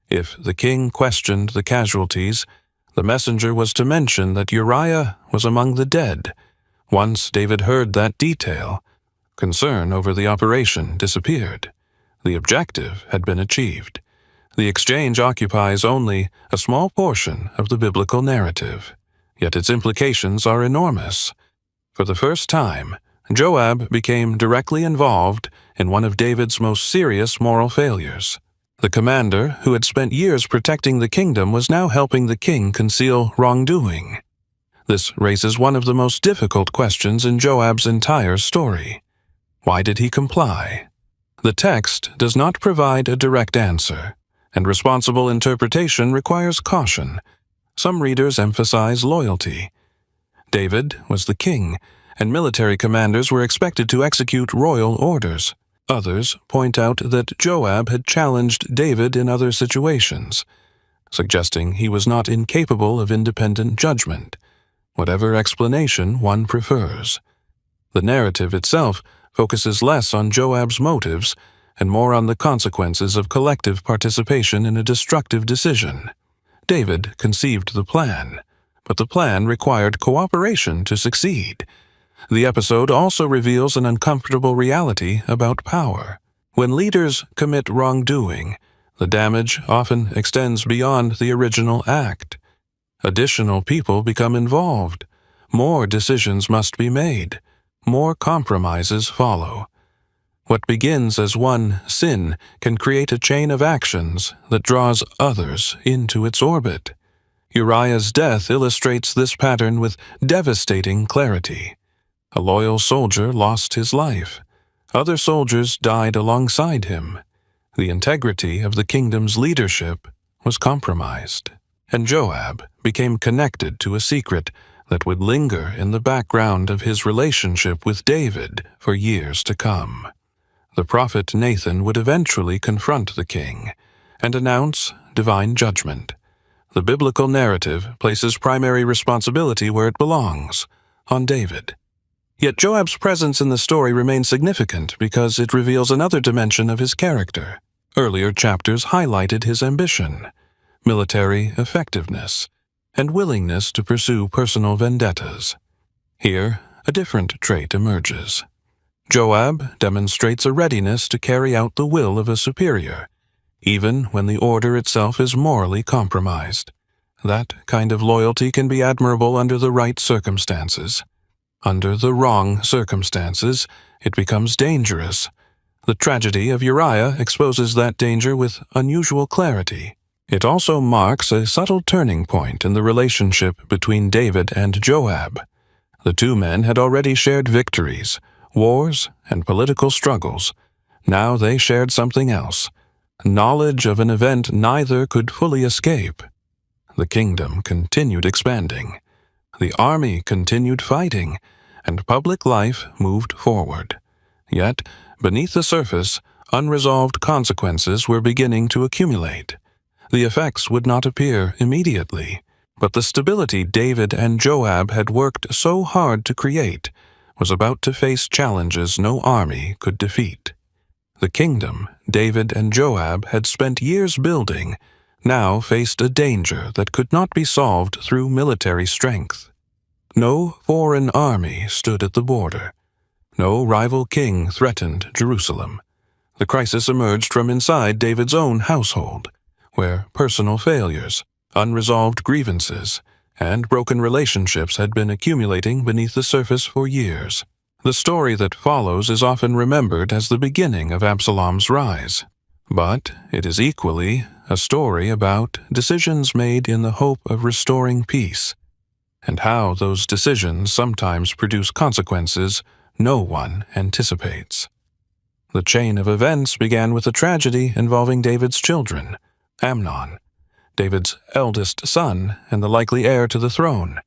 If the king questioned the casualties, the messenger was to mention that Uriah was among the dead. Once David heard that detail, concern over the operation disappeared. The objective had been achieved. The exchange occupies only a small portion of the biblical narrative, yet its implications are enormous. For the first time, Joab became directly involved in one of David's most serious moral failures. The commander, who had spent years protecting the kingdom, was now helping the king conceal wrongdoing. This raises one of the most difficult questions in Joab's entire story. Why did he comply? The text does not provide a direct answer, and responsible interpretation requires caution. Some readers emphasize loyalty. David was the king, and military commanders were expected to execute royal orders. Others point out that Joab had challenged David in other situations, suggesting he was not incapable of independent judgment. Whatever explanation one prefers. The narrative itself focuses less on Joab's motives and more on the consequences of collective participation in a destructive decision. David conceived the plan, but the plan required cooperation to succeed. The episode also reveals an uncomfortable reality about power. When leaders commit wrongdoing, the damage often extends beyond the original act. Additional people become involved. More decisions must be made. More compromises follow. What begins as one sin can create a chain of actions that draws others into its orbit. Uriah's death illustrates this pattern with devastating clarity. A loyal soldier lost his life. Other soldiers died alongside him. The integrity of the kingdom's leadership was compromised, and Joab became connected to a secret that would linger in the background of his relationship with David for years to come. The prophet Nathan would eventually confront the king and announce divine judgment. The biblical narrative places primary responsibility where it belongs, on David. Yet Joab's presence in the story remains significant because it reveals another dimension of his character. Earlier chapters highlighted his ambition, military effectiveness, and willingness to pursue personal vendettas. Here, a different trait emerges. Joab demonstrates a readiness to carry out the will of a superior, even when the order itself is morally compromised. That kind of loyalty can be admirable under the right circumstances. Under the wrong circumstances, it becomes dangerous. The tragedy of Uriah exposes that danger with unusual clarity. It also marks a subtle turning point in the relationship between David and Joab. The two men had already shared victories, wars, and political struggles. Now they shared something else, knowledge of an event neither could fully escape. The kingdom continued expanding. The army continued fighting, and public life moved forward. Yet, beneath the surface, unresolved consequences were beginning to accumulate. The effects would not appear immediately, but the stability David and Joab had worked so hard to create was about to face challenges no army could defeat. The kingdom David and Joab had spent years building now faced a danger that could not be solved through military strength. No foreign army stood at the border. No rival king threatened Jerusalem. The crisis emerged from inside David's own household, where personal failures, unresolved grievances, and broken relationships had been accumulating beneath the surface for years. The story that follows is often remembered as the beginning of Absalom's rise, but it is equally a story about decisions made in the hope of restoring peace, and how those decisions sometimes produce consequences no one anticipates. The chain of events began with a tragedy involving David's children, Amnon, David's eldest son and the likely heir to the throne,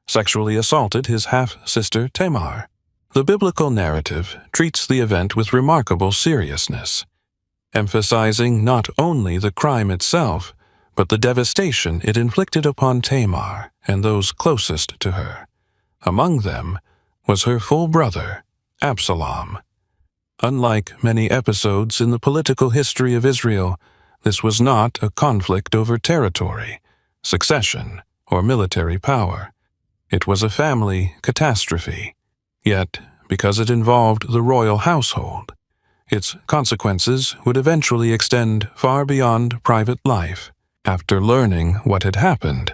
sexually assaulted his half-sister Tamar. The biblical narrative treats the event with remarkable seriousness, emphasizing not only the crime itself, but the devastation it inflicted upon Tamar and those closest to her. Among them was her full brother, Absalom. Unlike many episodes in the political history of Israel, this was not a conflict over territory, succession, or military power. It was a family catastrophe. Yet, because it involved the royal household, its consequences would eventually extend far beyond private life. After learning what had happened,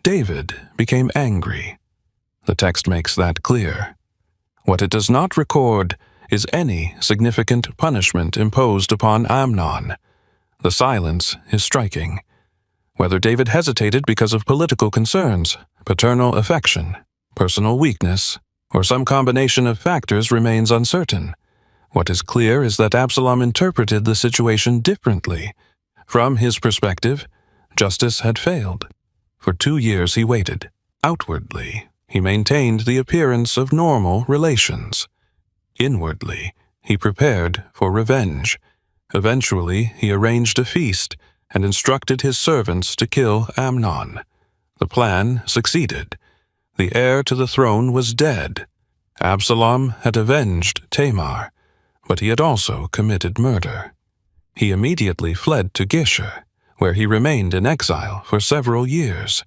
David became angry. The text makes that clear. What it does not record is any significant punishment imposed upon Amnon. The silence is striking. Whether David hesitated because of political concerns, paternal affection, personal weakness, or some combination of factors remains uncertain. What is clear is that Absalom interpreted the situation differently. From his perspective, justice had failed. For 2 years he waited. Outwardly, he maintained the appearance of normal relations. Inwardly, he prepared for revenge. Eventually, he arranged a feast and instructed his servants to kill Amnon. The plan succeeded. The heir to the throne was dead. Absalom had avenged Tamar, but he had also committed murder. He immediately fled to Geshur, where he remained in exile for several years.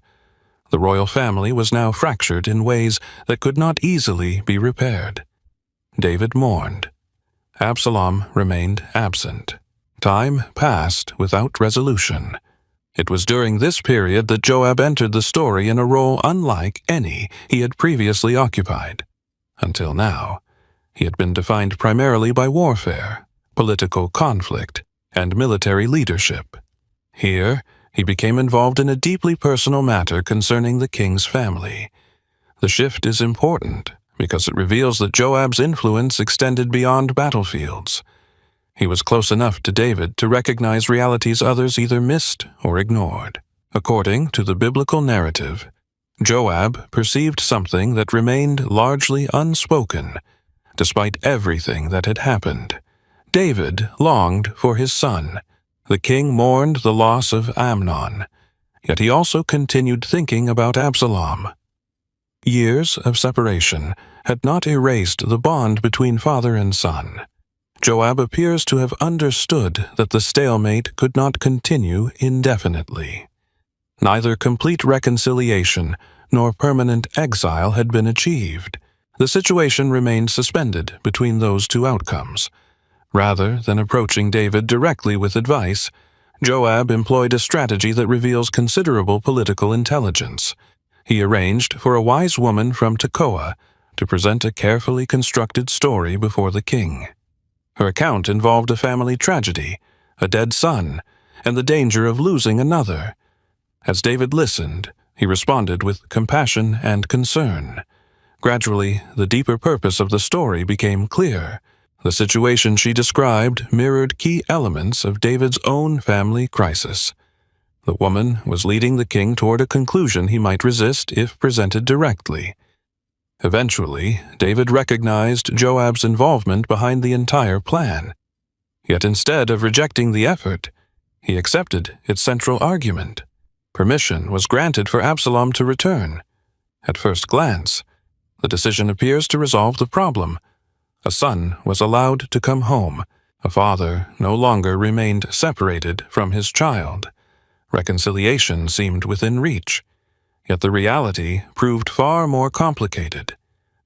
The royal family was now fractured in ways that could not easily be repaired. David mourned. Absalom remained absent. Time passed without resolution. It was during this period that Joab entered the story in a role unlike any he had previously occupied. Until now, he had been defined primarily by warfare, political conflict, and military leadership. Here, he became involved in a deeply personal matter concerning the king's family. The shift is important because it reveals that Joab's influence extended beyond battlefields. He was close enough to David to recognize realities others either missed or ignored. According to the biblical narrative, Joab perceived something that remained largely unspoken, despite everything that had happened. David longed for his son. The king mourned the loss of Amnon, yet he also continued thinking about Absalom. Years of separation had not erased the bond between father and son. Joab appears to have understood that the stalemate could not continue indefinitely. Neither complete reconciliation nor permanent exile had been achieved. The situation remained suspended between those two outcomes. Rather than approaching David directly with advice, Joab employed a strategy that reveals considerable political intelligence. He arranged for a wise woman from Tekoa to present a carefully constructed story before the king. Her account involved a family tragedy, a dead son, and the danger of losing another. As David listened, he responded with compassion and concern. Gradually, the deeper purpose of the story became clear. The situation she described mirrored key elements of David's own family crisis. The woman was leading the king toward a conclusion he might resist if presented directly. Eventually, David recognized Joab's involvement behind the entire plan. Yet instead of rejecting the effort, he accepted its central argument. Permission was granted for Absalom to return. At first glance, the decision appears to resolve the problem. A son was allowed to come home. A father no longer remained separated from his child. Reconciliation seemed within reach. Yet the reality proved far more complicated.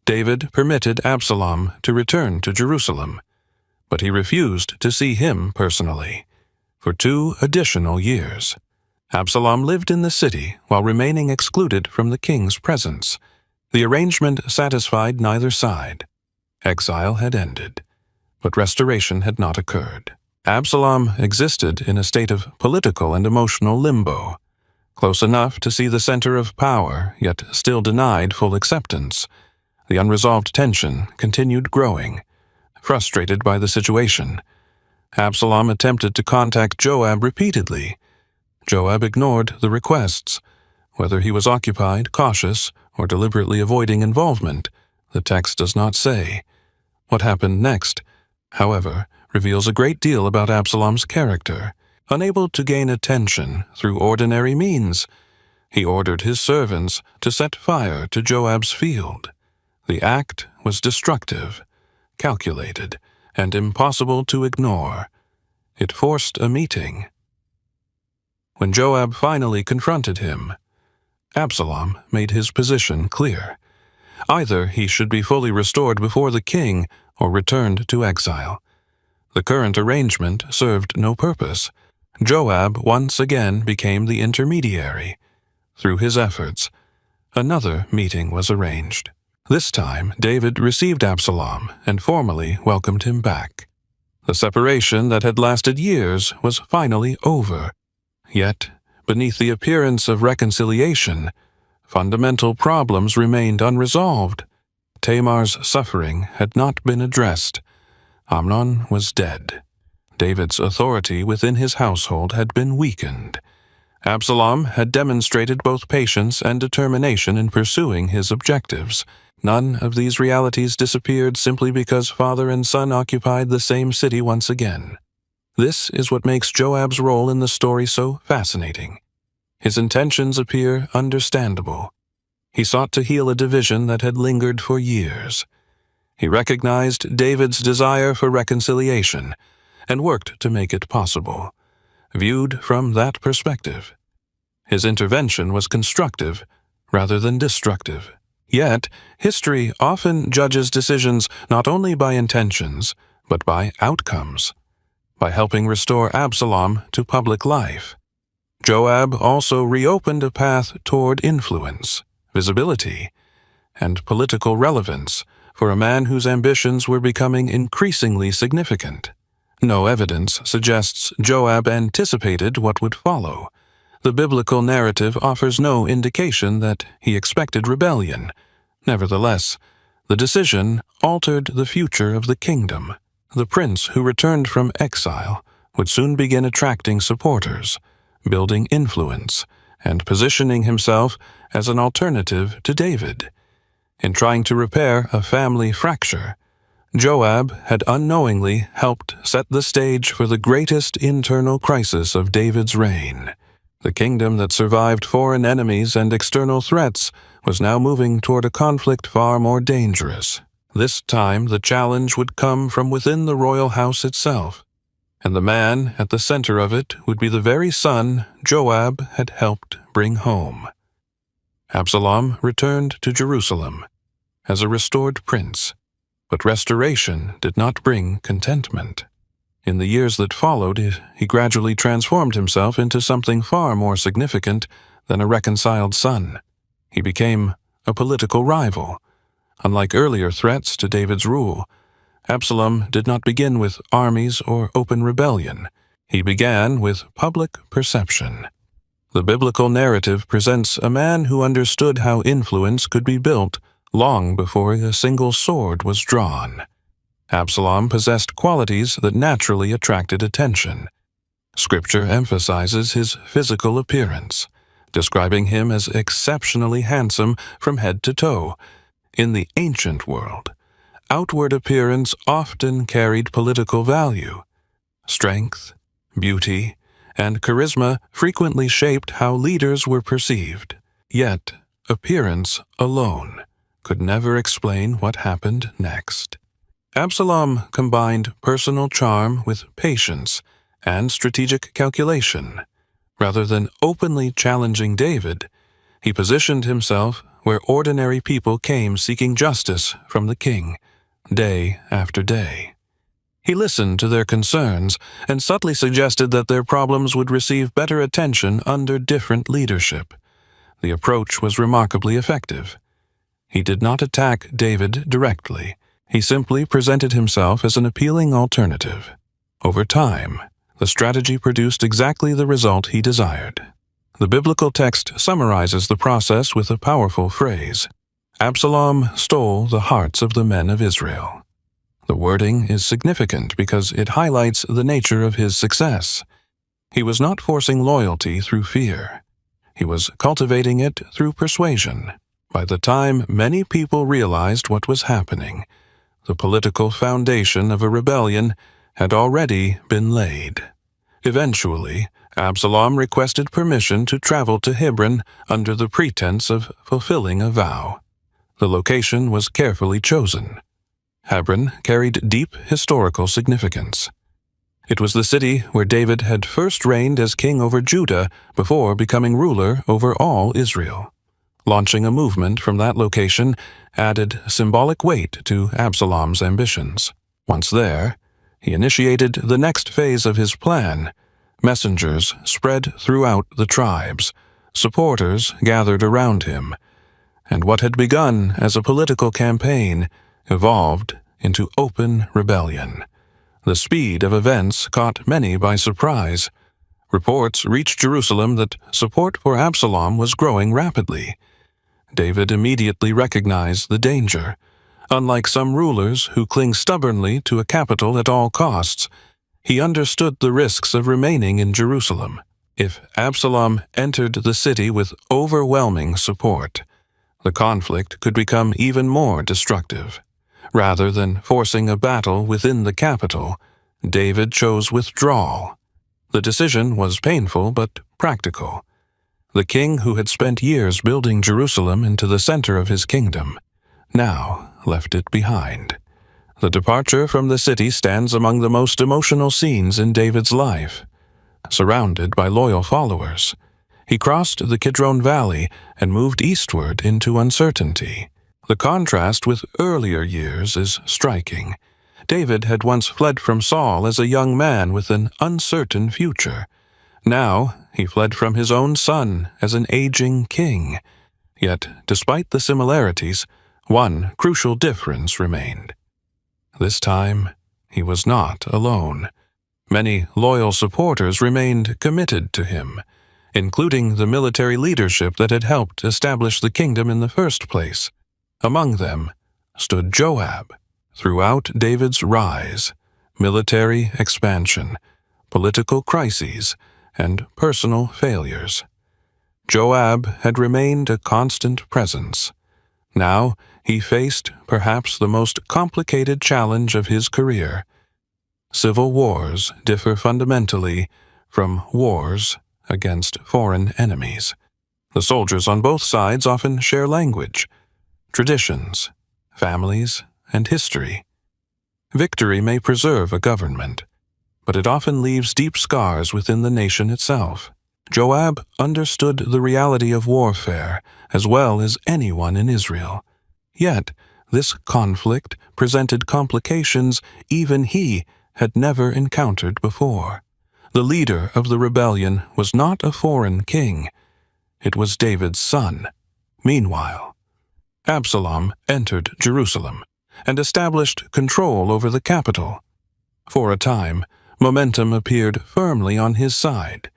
David permitted Absalom to return to Jerusalem, but he refused to see him personally. For 2 additional years, Absalom lived in the city while remaining excluded from the king's presence. The arrangement satisfied neither side. Exile had ended, but restoration had not occurred. Absalom existed in a state of political and emotional limbo, close enough to see the center of power, yet still denied full acceptance. The unresolved tension continued growing. Frustrated by the situation, Absalom attempted to contact Joab repeatedly. Joab ignored the requests. Whether he was occupied, cautious, or deliberately avoiding involvement, The text does not say. What happened next, however, reveals a great deal about Absalom's character. Unable to gain attention through ordinary means, he ordered his servants to set fire to Joab's field. The act was destructive, calculated, and impossible to ignore. It forced a meeting. When Joab finally confronted him, Absalom made his position clear. Either he should be fully restored before the king or returned to exile. The current arrangement served no purpose. Joab once again became the intermediary. Through his efforts, another meeting was arranged. This time, David received Absalom and formally welcomed him back. The separation that had lasted years was finally over. Yet, beneath the appearance of reconciliation, fundamental problems remained unresolved. Tamar's suffering had not been addressed. Amnon was dead. David's authority within his household had been weakened. Absalom had demonstrated both patience and determination in pursuing his objectives. None of these realities disappeared simply because father and son occupied the same city once again. This is what makes Joab's role in the story so fascinating. His intentions appear understandable. He sought to heal a division that had lingered for years. He recognized David's desire for reconciliation and worked to make it possible. Viewed from that perspective, his intervention was constructive rather than destructive. Yet, history often judges decisions not only by intentions, but by outcomes. By helping restore Absalom to public life, Joab also reopened a path toward influence, visibility, and political relevance for a man whose ambitions were becoming increasingly significant. No evidence suggests Joab anticipated what would follow. The biblical narrative offers no indication that he expected rebellion. Nevertheless, the decision altered the future of the kingdom. The prince who returned from exile would soon begin attracting supporters, building influence, and positioning himself as an alternative to David. In trying to repair a family fracture, Joab had unknowingly helped set the stage for the greatest internal crisis of David's reign. The kingdom that survived foreign enemies and external threats was now moving toward a conflict far more dangerous. This time the challenge would come from within the royal house itself, and the man at the center of it would be the very son Joab had helped bring home. Absalom returned to Jerusalem as a restored prince, but restoration did not bring contentment. In the years that followed, he gradually transformed himself into something far more significant than a reconciled son. He became a political rival. Unlike earlier threats to David's rule, Absalom did not begin with armies or open rebellion. He began with public perception. The biblical narrative presents a man who understood how influence could be built long before a single sword was drawn. Absalom possessed qualities that naturally attracted attention. Scripture emphasizes his physical appearance, describing him as exceptionally handsome from head to toe. In the ancient world, outward appearance often carried political value. Strength, beauty, and charisma frequently shaped how leaders were perceived. Yet, appearance alone could never explain what happened next. Absalom combined personal charm with patience and strategic calculation. Rather than openly challenging David, he positioned himself where ordinary people came seeking justice from the king, day after day. He listened to their concerns and subtly suggested that their problems would receive better attention under different leadership. The approach was remarkably effective. He did not attack David directly. He simply presented himself as an appealing alternative. Over time, the strategy produced exactly the result he desired. The biblical text summarizes the process with a powerful phrase: Absalom stole the hearts of the men of Israel. The wording is significant because it highlights the nature of his success. He was not forcing loyalty through fear. He was cultivating it through persuasion. By the time many people realized what was happening, the political foundation of a rebellion had already been laid. Eventually, Absalom requested permission to travel to Hebron under the pretense of fulfilling a vow. The location was carefully chosen. Hebron carried deep historical significance. It was the city where David had first reigned as king over Judah before becoming ruler over all Israel. Launching a movement from that location added symbolic weight to Absalom's ambitions. Once there, he initiated the next phase of his plan. Messengers spread throughout the tribes. Supporters gathered around him. And what had begun as a political campaign evolved into open rebellion. The speed of events caught many by surprise. Reports reached Jerusalem that support for Absalom was growing rapidly. David immediately recognized the danger. Unlike some rulers who cling stubbornly to a capital at all costs, he understood the risks of remaining in Jerusalem. If Absalom entered the city with overwhelming support, the conflict could become even more destructive. Rather than forcing a battle within the capital, David chose withdrawal. The decision was painful but practical. The king who had spent years building Jerusalem into the center of his kingdom now left it behind. The departure from the city stands among the most emotional scenes in David's life. Surrounded by loyal followers, he crossed the Kidron Valley and moved eastward into uncertainty. The contrast with earlier years is striking. David had once fled from Saul as a young man with an uncertain future. Now he fled from his own son as an aging king. Yet, despite the similarities, one crucial difference remained. This time, he was not alone. Many loyal supporters remained committed to him, including the military leadership that had helped establish the kingdom in the first place. Among them stood Joab. Throughout David's rise, military expansion, political crises, and personal failures, Joab had remained a constant presence. Now he faced perhaps the most complicated challenge of his career. Civil wars differ fundamentally from wars against foreign enemies. The soldiers on both sides often share language, traditions, families, and history. Victory may preserve a government, but it often leaves deep scars within the nation itself. Joab understood the reality of warfare as well as anyone in Israel. Yet, this conflict presented complications even he had never encountered before. The leader of the rebellion was not a foreign king. It was David's son. Meanwhile, Absalom entered Jerusalem and established control over the capital. For a time, momentum appeared firmly on his side.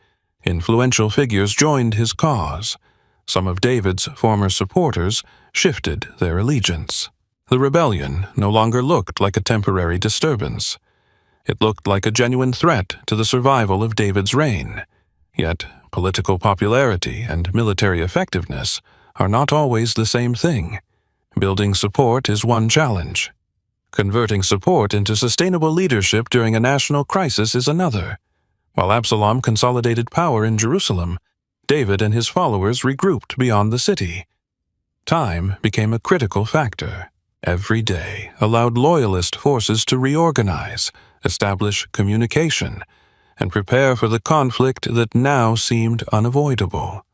Influential figures joined his cause. Some of David's former supporters shifted their allegiance. The rebellion no longer looked like a temporary disturbance. It looked like a genuine threat to the survival of David's reign. Yet, political popularity and military effectiveness are not always the same thing. Building support is one challenge. Converting support into sustainable leadership during a national crisis is another. While Absalom consolidated power in Jerusalem, David and his followers regrouped beyond the city. Time became a critical factor. Every day allowed loyalist forces to reorganize, establish communication, and prepare for the conflict that now seemed unavoidable.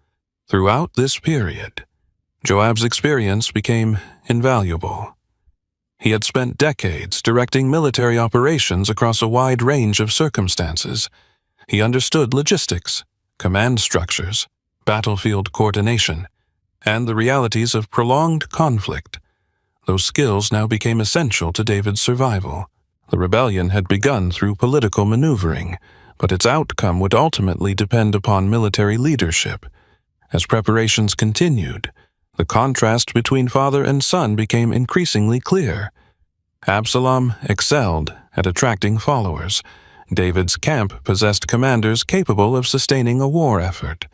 Throughout this period, Joab's experience became invaluable. He had spent decades directing military operations across a wide range of circumstances. He understood logistics, command structures, battlefield coordination, and the realities of prolonged conflict. Those skills now became essential to David's survival. The rebellion had begun through political maneuvering, but its outcome would ultimately depend upon military leadership. As preparations continued, the contrast between father and son became increasingly clear. Absalom excelled at attracting followers. David's camp possessed commanders capable of sustaining a war effort.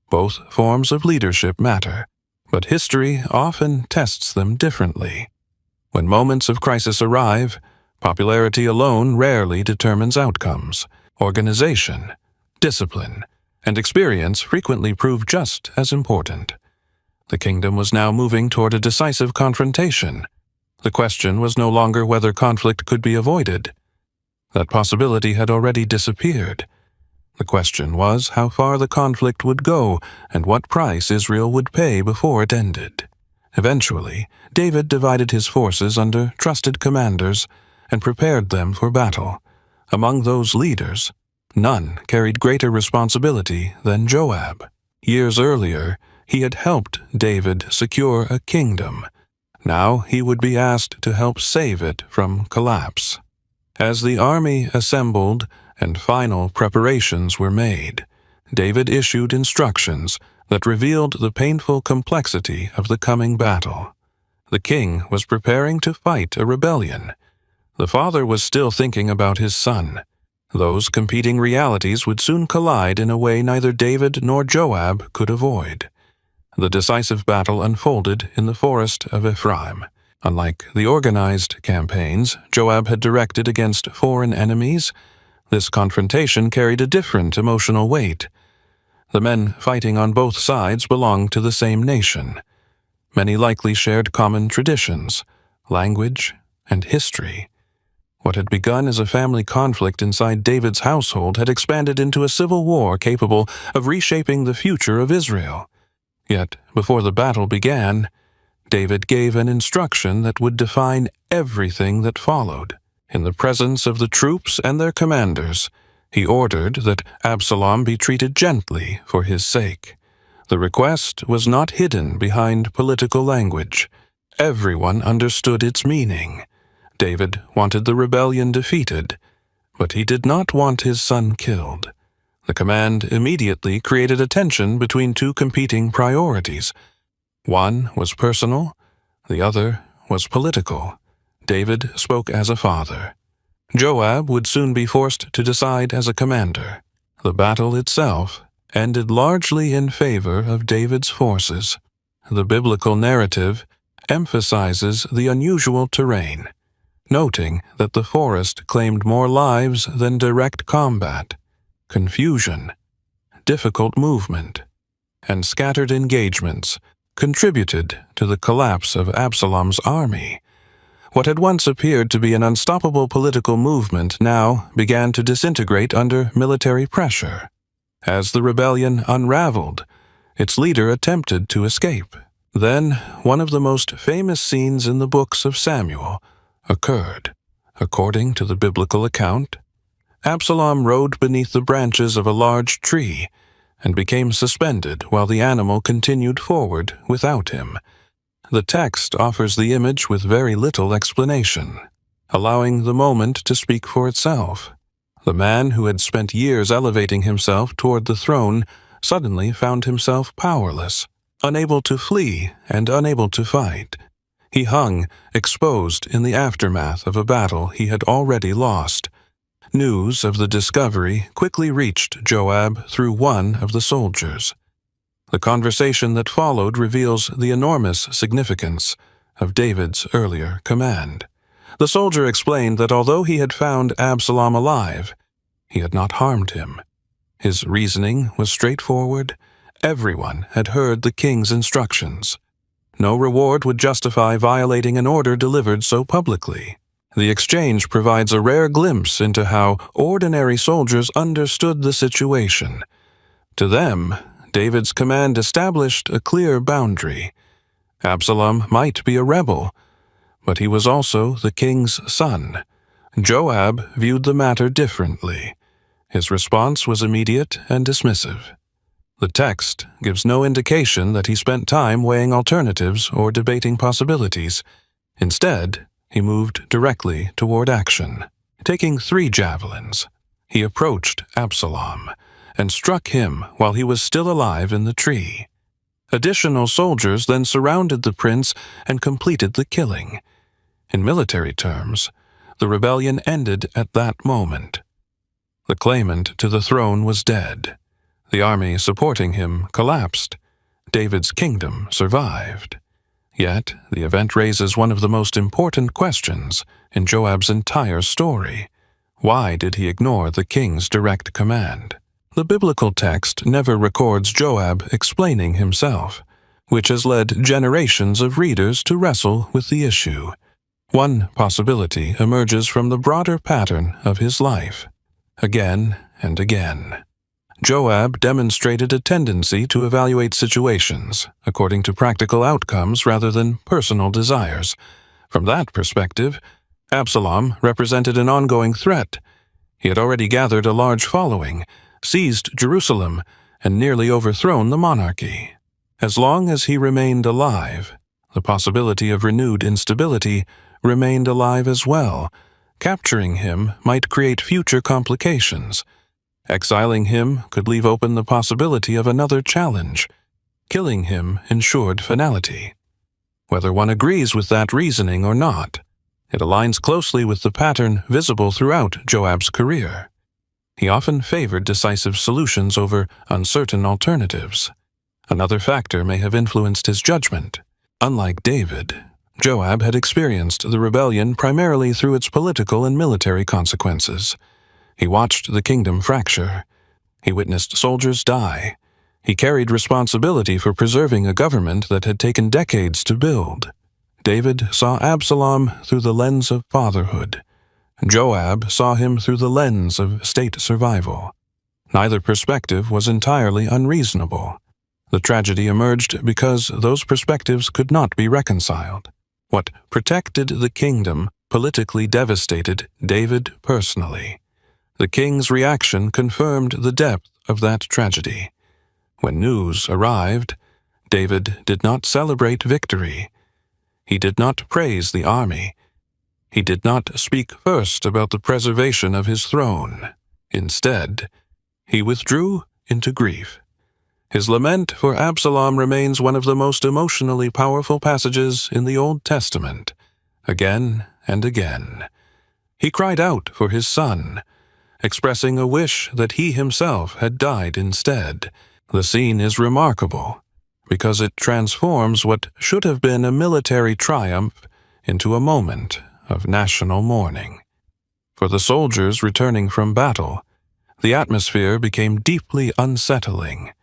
Both forms of leadership matter, but history often tests them differently. When moments of crisis arrive, popularity alone rarely determines outcomes. Organization, discipline, and experience frequently prove just as important. The kingdom was now moving toward a decisive confrontation. The question was no longer whether conflict could be avoided. That possibility had already disappeared. The question was how far the conflict would go and what price Israel would pay before it ended. Eventually, David divided his forces under trusted commanders and prepared them for battle. Among those leaders, none carried greater responsibility than Joab. Years earlier, he had helped David secure a kingdom. Now he would be asked to help save it from collapse. As the army assembled and final preparations were made, David issued instructions that revealed the painful complexity of the coming battle. The king was preparing to fight a rebellion. The father was still thinking about his son. Those competing realities would soon collide in a way neither David nor Joab could avoid. The decisive battle unfolded in the forest of Ephraim. Unlike the organized campaigns Joab had directed against foreign enemies, this confrontation carried a different emotional weight. The men fighting on both sides belonged to the same nation. Many likely shared common traditions, language, and history. What had begun as a family conflict inside David's household had expanded into a civil war capable of reshaping the future of Israel. Yet, before the battle began, David gave an instruction that would define everything that followed. In the presence of the troops and their commanders, he ordered that Absalom be treated gently for his sake. The request was not hidden behind political language. Everyone understood its meaning. David wanted the rebellion defeated, but he did not want his son killed. The command immediately created a tension between two competing priorities. One was personal, the other was political. David spoke as a father. Joab would soon be forced to decide as a commander. The battle itself ended largely in favor of David's forces. The biblical narrative emphasizes the unusual terrain, noting that the forest claimed more lives than direct combat. Confusion, difficult movement, and scattered engagements contributed to the collapse of Absalom's army. What had once appeared to be an unstoppable political movement now began to disintegrate under military pressure. As the rebellion unraveled, its leader attempted to escape. Then, one of the most famous scenes in the books of Samuel occurred. According to the biblical account, Absalom rode beneath the branches of a large tree and became suspended while the animal continued forward without him. The text offers the image with very little explanation, allowing the moment to speak for itself. The man who had spent years elevating himself toward the throne suddenly found himself powerless, unable to flee and unable to fight. He hung, exposed in the aftermath of a battle he had already lost. News of the discovery quickly reached Joab through one of the soldiers. The conversation that followed reveals the enormous significance of David's earlier command. The soldier explained that although he had found Absalom alive, he had not harmed him. His reasoning was straightforward. Everyone had heard the king's instructions. No reward would justify violating an order delivered so publicly. The exchange provides a rare glimpse into how ordinary soldiers understood the situation. To them, David's command established a clear boundary. Absalom might be a rebel, but he was also the king's son. Joab viewed the matter differently. His response was immediate and dismissive. The text gives no indication that he spent time weighing alternatives or debating possibilities. Instead, he moved directly toward action. Taking 3 javelins, he approached Absalom and struck him while he was still alive in the tree. Additional soldiers then surrounded the prince and completed the killing. In military terms, the rebellion ended at that moment. The claimant to the throne was dead. The army supporting him collapsed. David's kingdom survived. Yet, the event raises one of the most important questions in Joab's entire story. Why did he ignore the king's direct command? The biblical text never records Joab explaining himself, which has led generations of readers to wrestle with the issue. One possibility emerges from the broader pattern of his life. Again and again, Joab demonstrated a tendency to evaluate situations according to practical outcomes rather than personal desires. From that perspective, Absalom represented an ongoing threat. He had already gathered a large following, seized Jerusalem, and nearly overthrown the monarchy. As long as he remained alive, the possibility of renewed instability remained alive as well. Capturing him might create future complications. Exiling him could leave open the possibility of another challenge. Killing him ensured finality. Whether one agrees with that reasoning or not, it aligns closely with the pattern visible throughout Joab's career. He often favored decisive solutions over uncertain alternatives. Another factor may have influenced his judgment. Unlike David, Joab had experienced the rebellion primarily through its political and military consequences. He watched the kingdom fracture. He witnessed soldiers die. He carried responsibility for preserving a government that had taken decades to build. David saw Absalom through the lens of fatherhood. Joab saw him through the lens of state survival. Neither perspective was entirely unreasonable. The tragedy emerged because those perspectives could not be reconciled. What protected the kingdom politically devastated David personally. The king's reaction confirmed the depth of that tragedy. When news arrived, David did not celebrate victory. He did not praise the army. He did not speak first about the preservation of his throne. Instead, he withdrew into grief. His lament for Absalom remains one of the most emotionally powerful passages in the Old Testament. Again and again, he cried out for his son, expressing a wish that he himself had died instead. The scene is remarkable because it transforms what should have been a military triumph into a moment of national mourning. For the soldiers returning from battle, the atmosphere became deeply unsettling.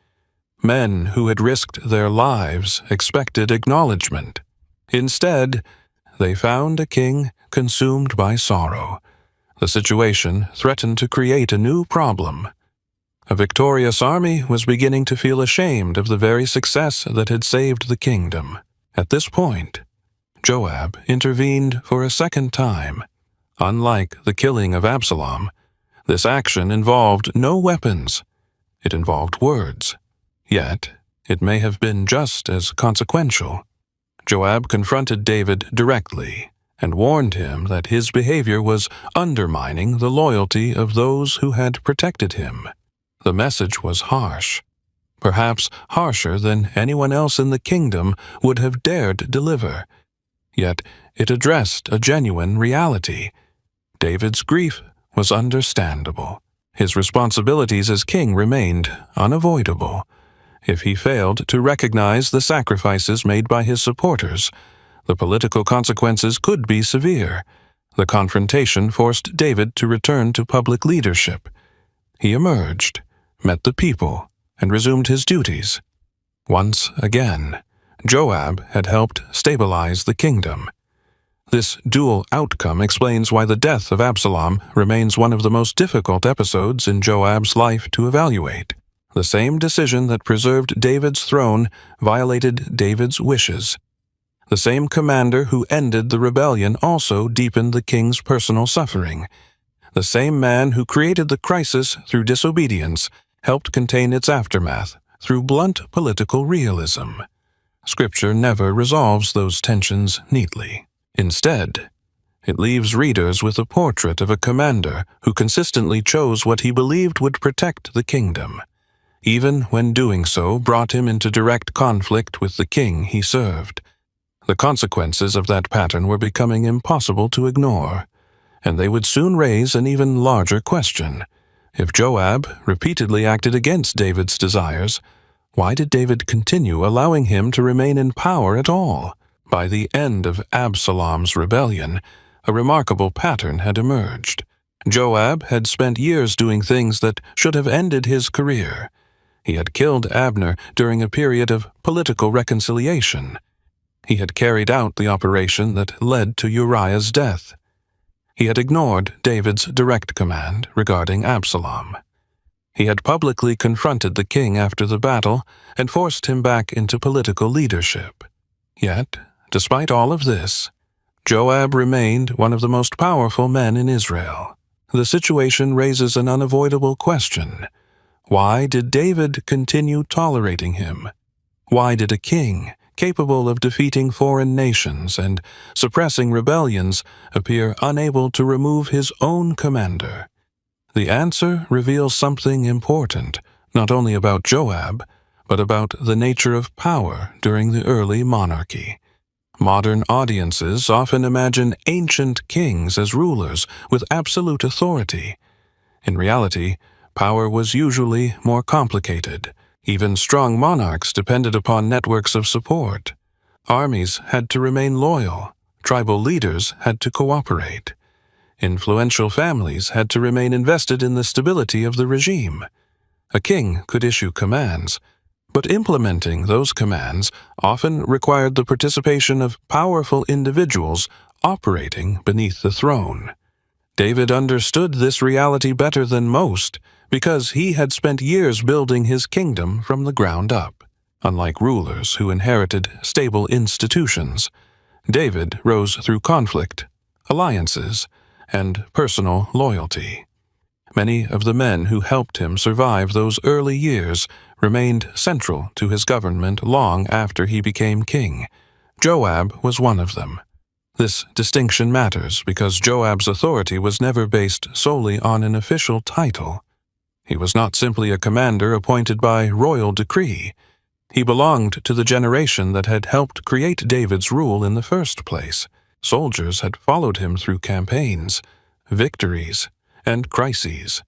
Men who had risked their lives expected acknowledgement. Instead, they found a king consumed by sorrow. The situation threatened to create a new problem. A victorious army was beginning to feel ashamed of the very success that had saved the kingdom. At this point, Joab intervened for a second time. Unlike the killing of Absalom, this action involved no weapons. It involved words. Yet, it may have been just as consequential. Joab confronted David directly and warned him that his behavior was undermining the loyalty of those who had protected him. The message was harsh, perhaps harsher than anyone else in the kingdom would have dared deliver. Yet it addressed a genuine reality. David's grief was understandable. His responsibilities as king remained unavoidable. If he failed to recognize the sacrifices made by his supporters, the political consequences could be severe. The confrontation forced David to return to public leadership. He emerged, met the people, and resumed his duties. Once again, Joab had helped stabilize the kingdom. This dual outcome explains why the death of Absalom remains one of the most difficult episodes in Joab's life to evaluate. The same decision that preserved David's throne violated David's wishes. The same commander who ended the rebellion also deepened the king's personal suffering. The same man who created the crisis through disobedience helped contain its aftermath through blunt political realism. Scripture never resolves those tensions neatly. Instead, it leaves readers with a portrait of a commander who consistently chose what he believed would protect the kingdom, even when doing so brought him into direct conflict with the king he served. The consequences of that pattern were becoming impossible to ignore, and they would soon raise an even larger question. If Joab repeatedly acted against David's desires, Why did David continue allowing him to remain in power at all? By the end of Absalom's rebellion, a remarkable pattern had emerged. Joab had spent years doing things that should have ended his career. He had killed Abner during a period of political reconciliation. He had carried out the operation that led to Uriah's death. He had ignored David's direct command regarding Absalom. He had publicly confronted the king after the battle and forced him back into political leadership. Yet, despite all of this, Joab remained one of the most powerful men in Israel. The situation raises an unavoidable question. Why did David continue tolerating him? Why did a king, capable of defeating foreign nations and suppressing rebellions, appear unable to remove his own commander? The answer reveals something important, not only about Joab, but about the nature of power during the early monarchy. Modern audiences often imagine ancient kings as rulers with absolute authority. In reality, power was usually more complicated. Even strong monarchs depended upon networks of support. Armies had to remain loyal. Tribal leaders had to cooperate. Influential families had to remain invested in the stability of the regime. A king could issue commands, but implementing those commands often required the participation of powerful individuals operating beneath the throne. David understood this reality better than most because he had spent years building his kingdom from the ground up. Unlike rulers who inherited stable institutions, David rose through conflict, alliances, and personal loyalty. Many of the men who helped him survive those early years remained central to his government long after he became king. Joab was one of them. This distinction matters because Joab's authority was never based solely on an official title. He was not simply a commander appointed by royal decree. He belonged to the generation that had helped create David's rule in the first place. Soldiers had followed him through campaigns, victories, and crises.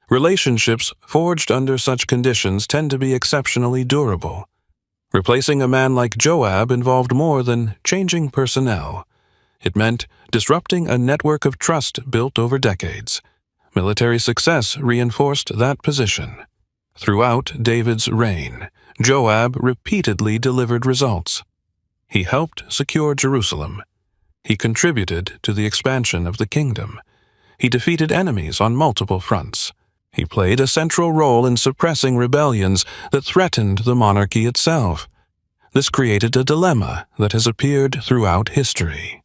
Relationships forged under such conditions tend to be exceptionally durable. Replacing a man like Joab involved more than changing personnel. It meant disrupting a network of trust built over decades. Military success reinforced that position. Throughout David's reign, Joab repeatedly delivered results. He helped secure Jerusalem. He contributed to the expansion of the kingdom. He defeated enemies on multiple fronts. He played a central role in suppressing rebellions that threatened the monarchy itself. This created a dilemma that has appeared throughout history.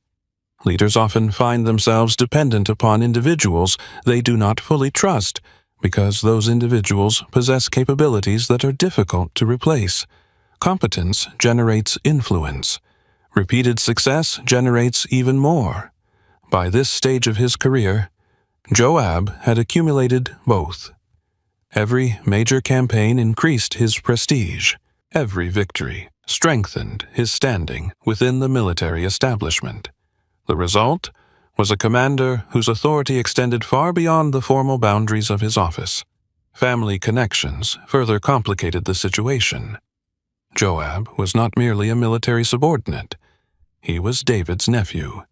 Leaders often find themselves dependent upon individuals they do not fully trust because those individuals possess capabilities that are difficult to replace. Competence generates influence. Repeated success generates even more. By this stage of his career, Joab had accumulated both. Every major campaign increased his prestige. Every victory strengthened his standing within the military establishment. The result was a commander whose authority extended far beyond the formal boundaries of his office. Family connections further complicated the situation. Joab was not merely a military subordinate. He was David's nephew.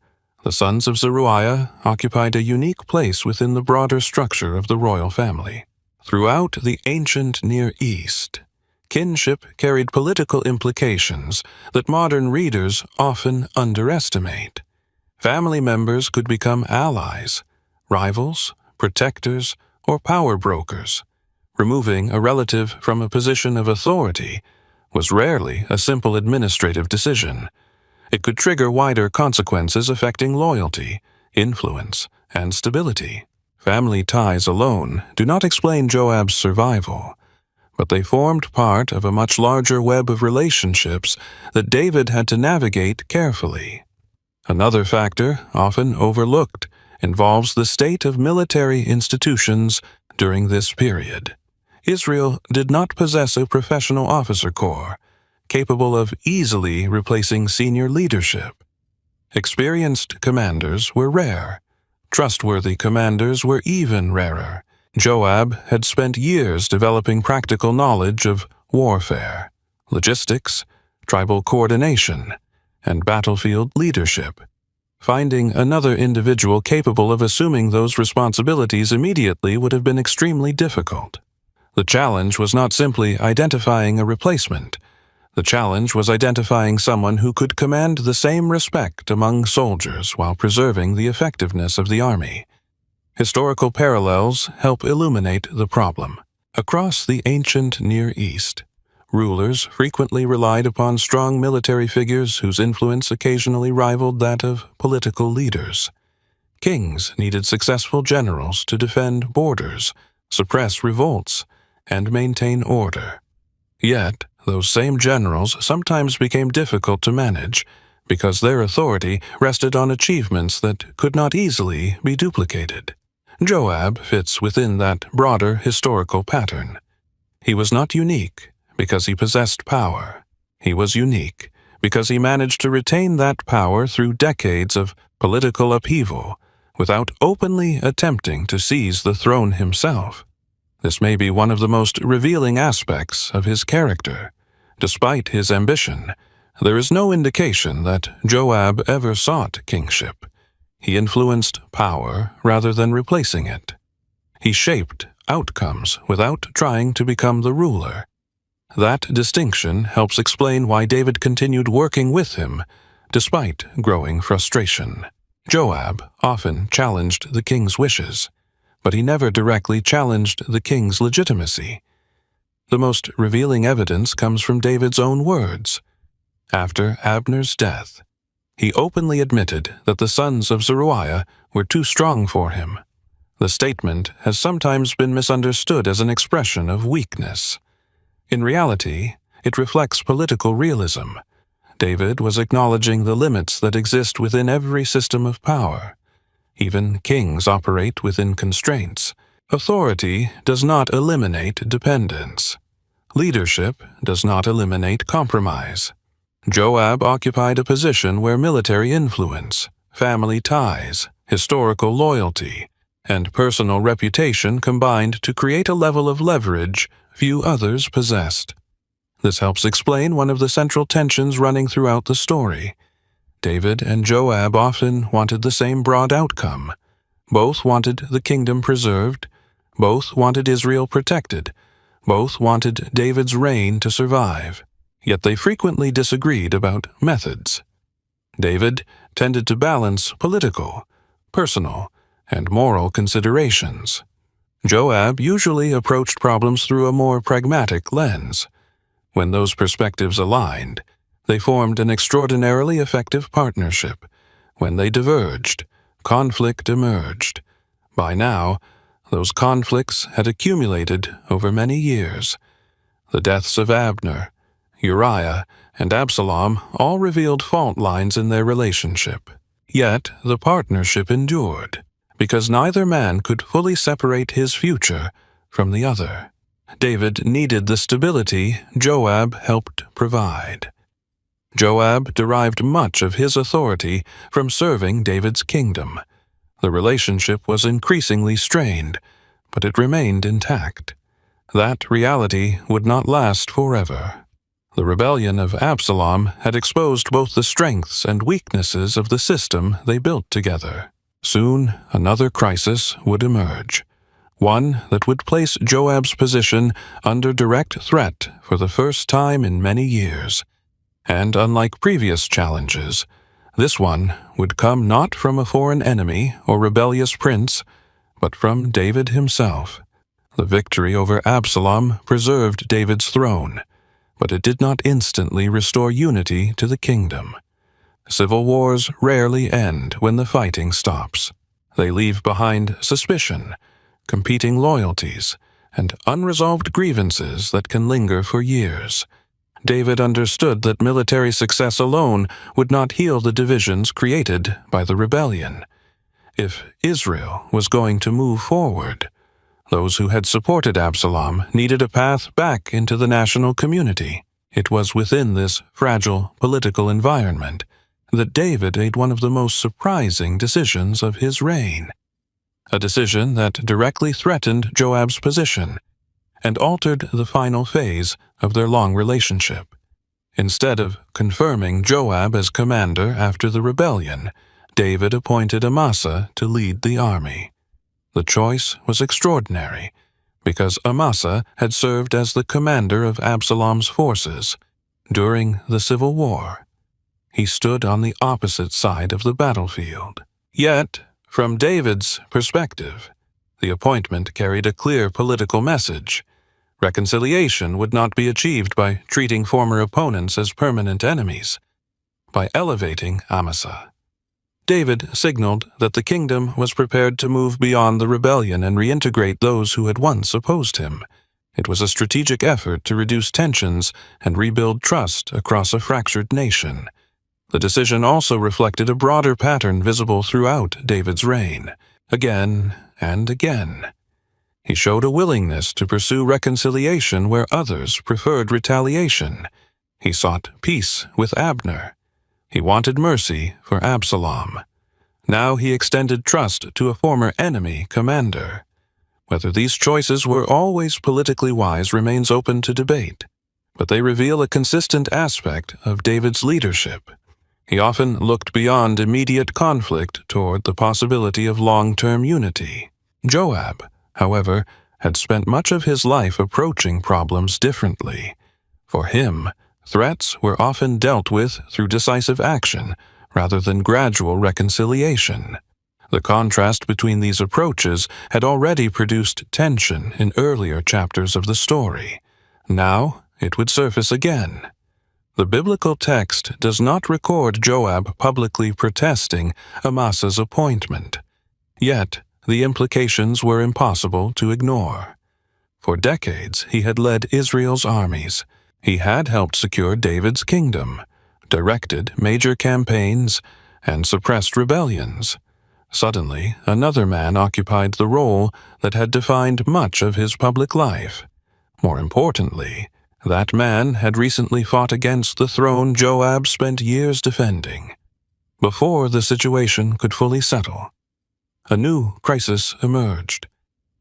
The sons of Zeruiah occupied a unique place within the broader structure of the royal family. Throughout the ancient Near East, kinship carried political implications that modern readers often underestimate. Family members could become allies, rivals, protectors, or power brokers. Removing a relative from a position of authority was rarely a simple administrative decision. It could trigger wider consequences affecting loyalty, influence, and stability. Family ties alone do not explain Joab's survival, but they formed part of a much larger web of relationships that David had to navigate carefully. Another factor, often overlooked, involves the state of military institutions during this period. Israel did not possess a professional officer corps capable of easily replacing senior leadership. Experienced commanders were rare. Trustworthy commanders were even rarer. Joab had spent years developing practical knowledge of warfare, logistics, tribal coordination, and battlefield leadership. Finding another individual capable of assuming those responsibilities immediately would have been extremely difficult. The challenge was not simply identifying a replacement. The challenge was identifying someone who could command the same respect among soldiers while preserving the effectiveness of the army. Historical parallels help illuminate the problem. Across the ancient Near East, rulers frequently relied upon strong military figures whose influence occasionally rivaled that of political leaders. Kings needed successful generals to defend borders, suppress revolts, and maintain order. Yet, those same generals sometimes became difficult to manage because their authority rested on achievements that could not easily be duplicated. Joab fits within that broader historical pattern. He was not unique because he possessed power. He was unique because he managed to retain that power through decades of political upheaval without openly attempting to seize the throne himself. This may be one of the most revealing aspects of his character. Despite his ambition, there is no indication that Joab ever sought kingship. He influenced power rather than replacing it. He shaped outcomes without trying to become the ruler. That distinction helps explain why David continued working with him, despite growing frustration. Joab often challenged the king's wishes, but he never directly challenged the king's legitimacy. The most revealing evidence comes from David's own words. After Abner's death, he openly admitted that the sons of Zeruiah were too strong for him. The statement has sometimes been misunderstood as an expression of weakness. In reality, it reflects political realism. David was acknowledging the limits that exist within every system of power. Even kings operate within constraints. Authority does not eliminate dependence. Leadership does not eliminate compromise. Joab occupied a position where military influence, family ties, historical loyalty, and personal reputation combined to create a level of leverage few others possessed. This helps explain one of the central tensions running throughout the story. David and Joab often wanted the same broad outcome. Both wanted the kingdom preserved. Both wanted Israel protected. Both wanted David's reign to survive. Yet they frequently disagreed about methods. David tended to balance political, personal, and moral considerations. Joab usually approached problems through a more pragmatic lens. When those perspectives aligned, they formed an extraordinarily effective partnership. When they diverged, conflict emerged. By now, those conflicts had accumulated over many years. The deaths of Abner, Uriah, and Absalom all revealed fault lines in their relationship. Yet the partnership endured, because neither man could fully separate his future from the other. David needed the stability Joab helped provide. Joab derived much of his authority from serving David's kingdom. The relationship was increasingly strained, but it remained intact. That reality would not last forever. The rebellion of Absalom had exposed both the strengths and weaknesses of the system they built together. Soon, another crisis would emerge, one that would place Joab's position under direct threat for the first time in many years. And unlike previous challenges, this one would come not from a foreign enemy or rebellious prince, but from David himself. The victory over Absalom preserved David's throne, but it did not instantly restore unity to the kingdom. Civil wars rarely end when the fighting stops. They leave behind suspicion, competing loyalties, and unresolved grievances that can linger for years. David understood that military success alone would not heal the divisions created by the rebellion. If Israel was going to move forward, those who had supported Absalom needed a path back into the national community. It was within this fragile political environment that David made one of the most surprising decisions of his reign. A decision that directly threatened Joab's position, and altered the final phase of their long relationship. Instead of confirming Joab as commander after the rebellion, David appointed Amasa to lead the army. The choice was extraordinary, because Amasa had served as the commander of Absalom's forces during the civil war. He stood on the opposite side of the battlefield. Yet, from David's perspective, the appointment carried a clear political message. Reconciliation would not be achieved by treating former opponents as permanent enemies, by elevating Amasa. David signaled that the kingdom was prepared to move beyond the rebellion and reintegrate those who had once opposed him. It was a strategic effort to reduce tensions and rebuild trust across a fractured nation. The decision also reflected a broader pattern visible throughout David's reign. Again and again, he showed a willingness to pursue reconciliation where others preferred retaliation. He sought peace with Abner. He wanted mercy for Absalom. Now he extended trust to a former enemy commander. Whether these choices were always politically wise remains open to debate, but they reveal a consistent aspect of David's leadership. He often looked beyond immediate conflict toward the possibility of long-term unity. Joab, however, had spent much of his life approaching problems differently. For him, threats were often dealt with through decisive action rather than gradual reconciliation. The contrast between these approaches had already produced tension in earlier chapters of the story. Now it would surface again. The biblical text does not record Joab publicly protesting Amasa's appointment. Yet, the implications were impossible to ignore. For decades, he had led Israel's armies. He had helped secure David's kingdom, directed major campaigns, and suppressed rebellions. Suddenly, another man occupied the role that had defined much of his public life. More importantly, that man had recently fought against the throne Joab spent years defending. Before the situation could fully settle, a new crisis emerged.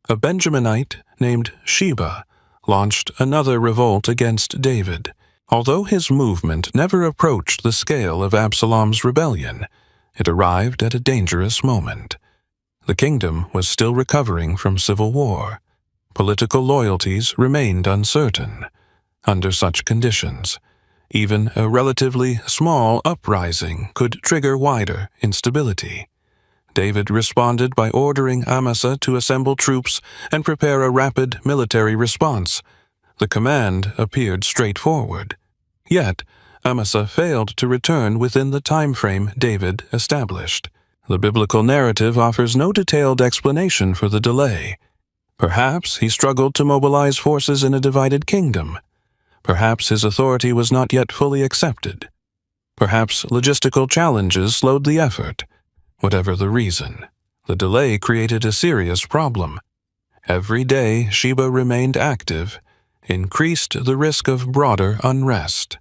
A Benjaminite named Sheba launched another revolt against David. Although his movement never approached the scale of Absalom's rebellion, it arrived at a dangerous moment. The kingdom was still recovering from civil war. Political loyalties remained uncertain. Under such conditions, even a relatively small uprising could trigger wider instability. David responded by ordering Amasa to assemble troops and prepare a rapid military response. The command appeared straightforward. Yet, Amasa failed to return within the time frame David established. The biblical narrative offers no detailed explanation for the delay. Perhaps he struggled to mobilize forces in a divided kingdom. Perhaps his authority was not yet fully accepted. Perhaps logistical challenges slowed the effort. Whatever the reason, the delay created a serious problem. Every day Sheba remained active increased the risk of broader unrest.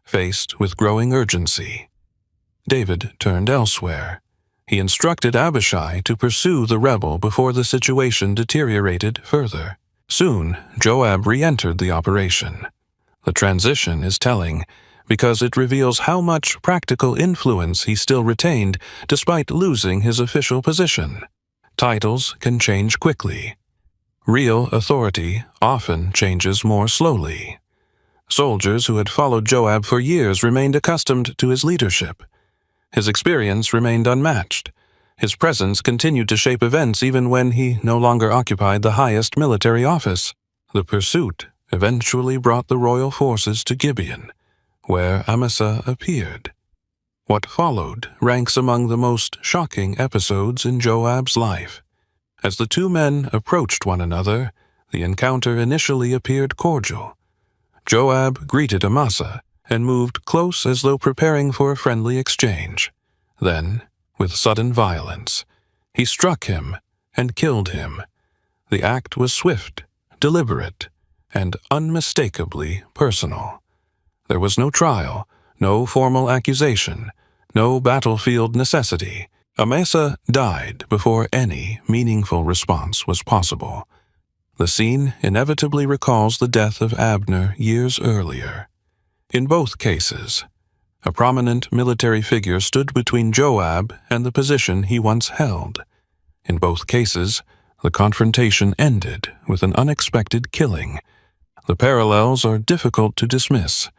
Faced with growing urgency, David turned elsewhere. He instructed Abishai to pursue the rebel before the situation deteriorated further. Soon, Joab re-entered the operation. The transition is telling because it reveals how much practical influence he still retained despite losing his official position. Titles can change quickly. Real authority often changes more slowly. Soldiers who had followed Joab for years remained accustomed to his leadership. His experience remained unmatched. His presence continued to shape events even when he no longer occupied the highest military office. The pursuit eventually brought the royal forces to Gibeon, where Amasa appeared. What followed ranks among the most shocking episodes in Joab's life. As the two men approached one another, the encounter initially appeared cordial. Joab greeted Amasa and moved close as though preparing for a friendly exchange. Then, with sudden violence, he struck him and killed him. The act was swift, deliberate, and unmistakably personal. There was no trial, no formal accusation, no battlefield necessity. Amasa died before any meaningful response was possible. The scene inevitably recalls the death of Abner years earlier. In both cases, a prominent military figure stood between Joab and the position he once held. In both cases, the confrontation ended with an unexpected killing. The parallels are difficult to dismiss,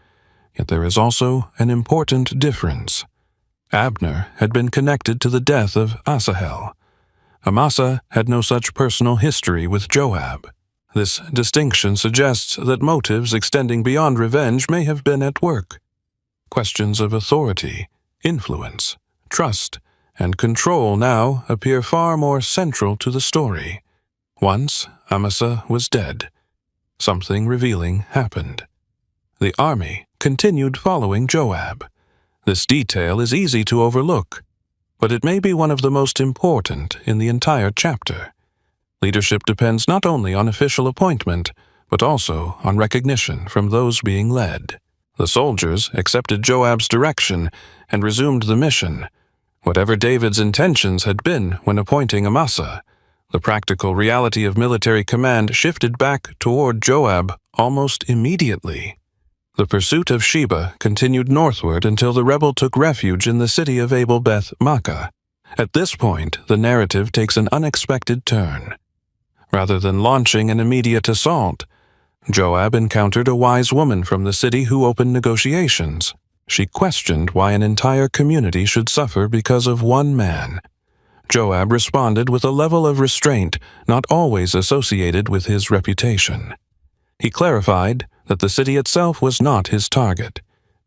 yet there is also an important difference. Abner had been connected to the death of Asahel. Amasa had no such personal history with Joab. This distinction suggests that motives extending beyond revenge may have been at work. Questions of authority, influence, trust, and control now appear far more central to the story. Once Amasa was dead, something revealing happened. The army continued following Joab. This detail is easy to overlook, but it may be one of the most important in the entire chapter. Leadership depends not only on official appointment, but also on recognition from those being led. The soldiers accepted Joab's direction and resumed the mission. Whatever David's intentions had been when appointing Amasa, the practical reality of military command shifted back toward Joab almost immediately. The pursuit of Sheba continued northward until the rebel took refuge in the city of Abel-Beth-Maachah. At this point, the narrative takes an unexpected turn. Rather than launching an immediate assault, Joab encountered a wise woman from the city who opened negotiations. She questioned why an entire community should suffer because of one man. Joab responded with a level of restraint not always associated with his reputation. He clarified that the city itself was not his target.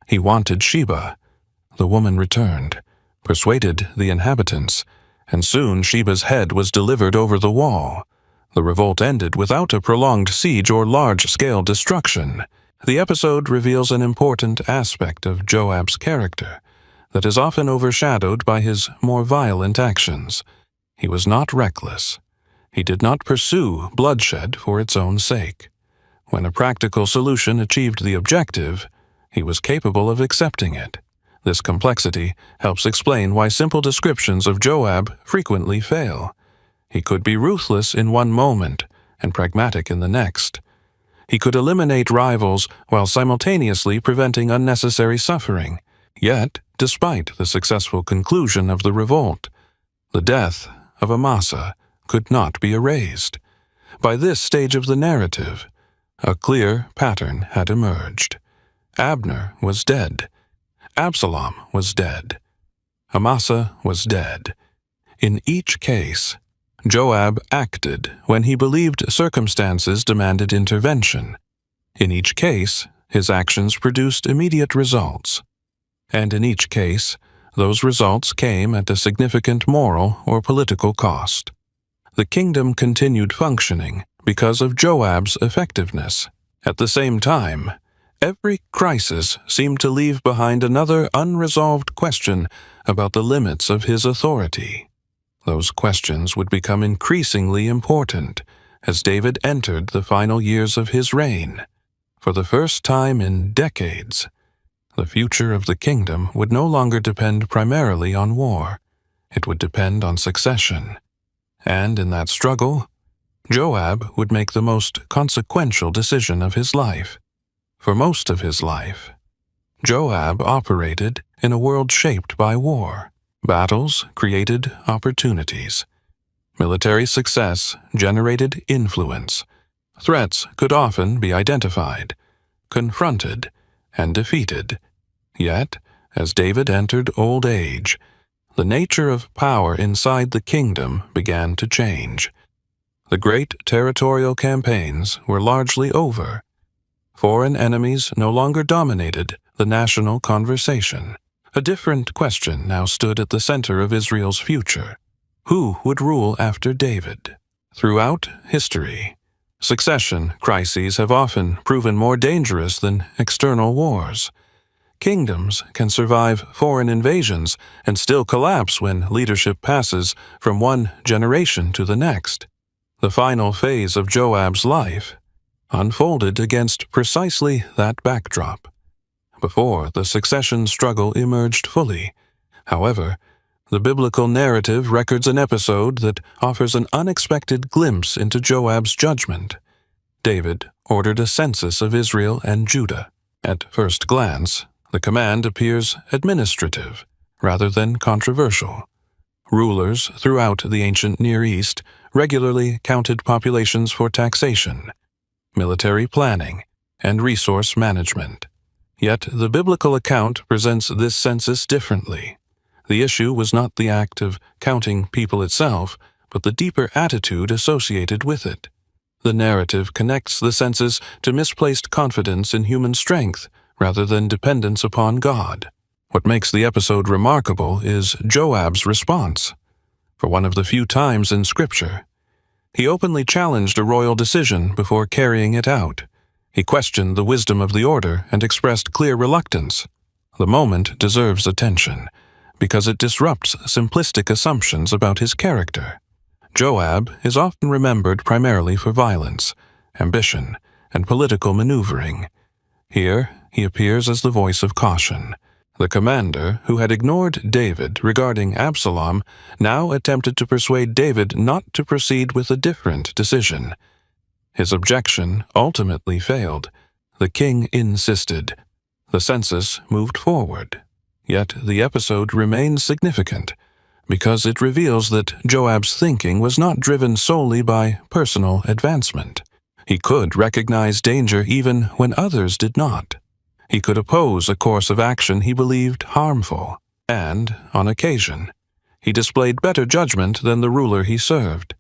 He wanted Sheba. The woman returned, persuaded the inhabitants, and soon Sheba's head was delivered over the wall. The revolt ended without a prolonged siege or large-scale destruction. The episode reveals an important aspect of Joab's character that is often overshadowed by his more violent actions. He was not reckless. He did not pursue bloodshed for its own sake. When a practical solution achieved the objective, he was capable of accepting it. This complexity helps explain why simple descriptions of Joab frequently fail. He could be ruthless in one moment and pragmatic in the next. He could eliminate rivals while simultaneously preventing unnecessary suffering. Yet, despite the successful conclusion of the revolt, the death of Amasa could not be erased. By this stage of the narrative, a clear pattern had emerged. Abner was dead. Absalom was dead. Amasa was dead. In each case, Joab acted when he believed circumstances demanded intervention. In each case, his actions produced immediate results. And in each case, those results came at a significant moral or political cost. The kingdom continued functioning because of Joab's effectiveness. At the same time, every crisis seemed to leave behind another unresolved question about the limits of his authority. Those questions would become increasingly important as David entered the final years of his reign. For the first time in decades, the future of the kingdom would no longer depend primarily on war. It would depend on succession. And in that struggle, Joab would make the most consequential decision of his life. For most of his life, Joab operated in a world shaped by war. Battles created opportunities. Military success generated influence. Threats could often be identified, confronted, and defeated. Yet, as David entered old age, the nature of power inside the kingdom began to change. The great territorial campaigns were largely over. Foreign enemies no longer dominated the national conversation. A different question now stood at the center of Israel's future. Who would rule after David? Throughout history, succession crises have often proven more dangerous than external wars. Kingdoms can survive foreign invasions and still collapse when leadership passes from one generation to the next. The final phase of Joab's life unfolded against precisely that backdrop. Before the succession struggle emerged fully, however, the biblical narrative records an episode that offers an unexpected glimpse into Joab's judgment. David ordered a census of Israel and Judah. At first glance, the command appears administrative rather than controversial. Rulers throughout the ancient Near East regularly counted populations for taxation, military planning, and resource management. Yet the biblical account presents this census differently. The issue was not the act of counting people itself, but the deeper attitude associated with it. The narrative connects the census to misplaced confidence in human strength rather than dependence upon God. What makes the episode remarkable is Joab's response. For one of the few times in Scripture, he openly challenged a royal decision before carrying it out. He questioned the wisdom of the order and expressed clear reluctance. The moment deserves attention, because it disrupts simplistic assumptions about his character. Joab is often remembered primarily for violence, ambition, and political maneuvering. Here, he appears as the voice of caution. The commander, who had ignored David regarding Absalom, now attempted to persuade David not to proceed with a different decision. His objection ultimately failed. The king insisted. The census moved forward. Yet the episode remains significant, because it reveals that Joab's thinking was not driven solely by personal advancement. He could recognize danger even when others did not. He could oppose a course of action he believed harmful, and, on occasion, he displayed better judgment than the ruler he served.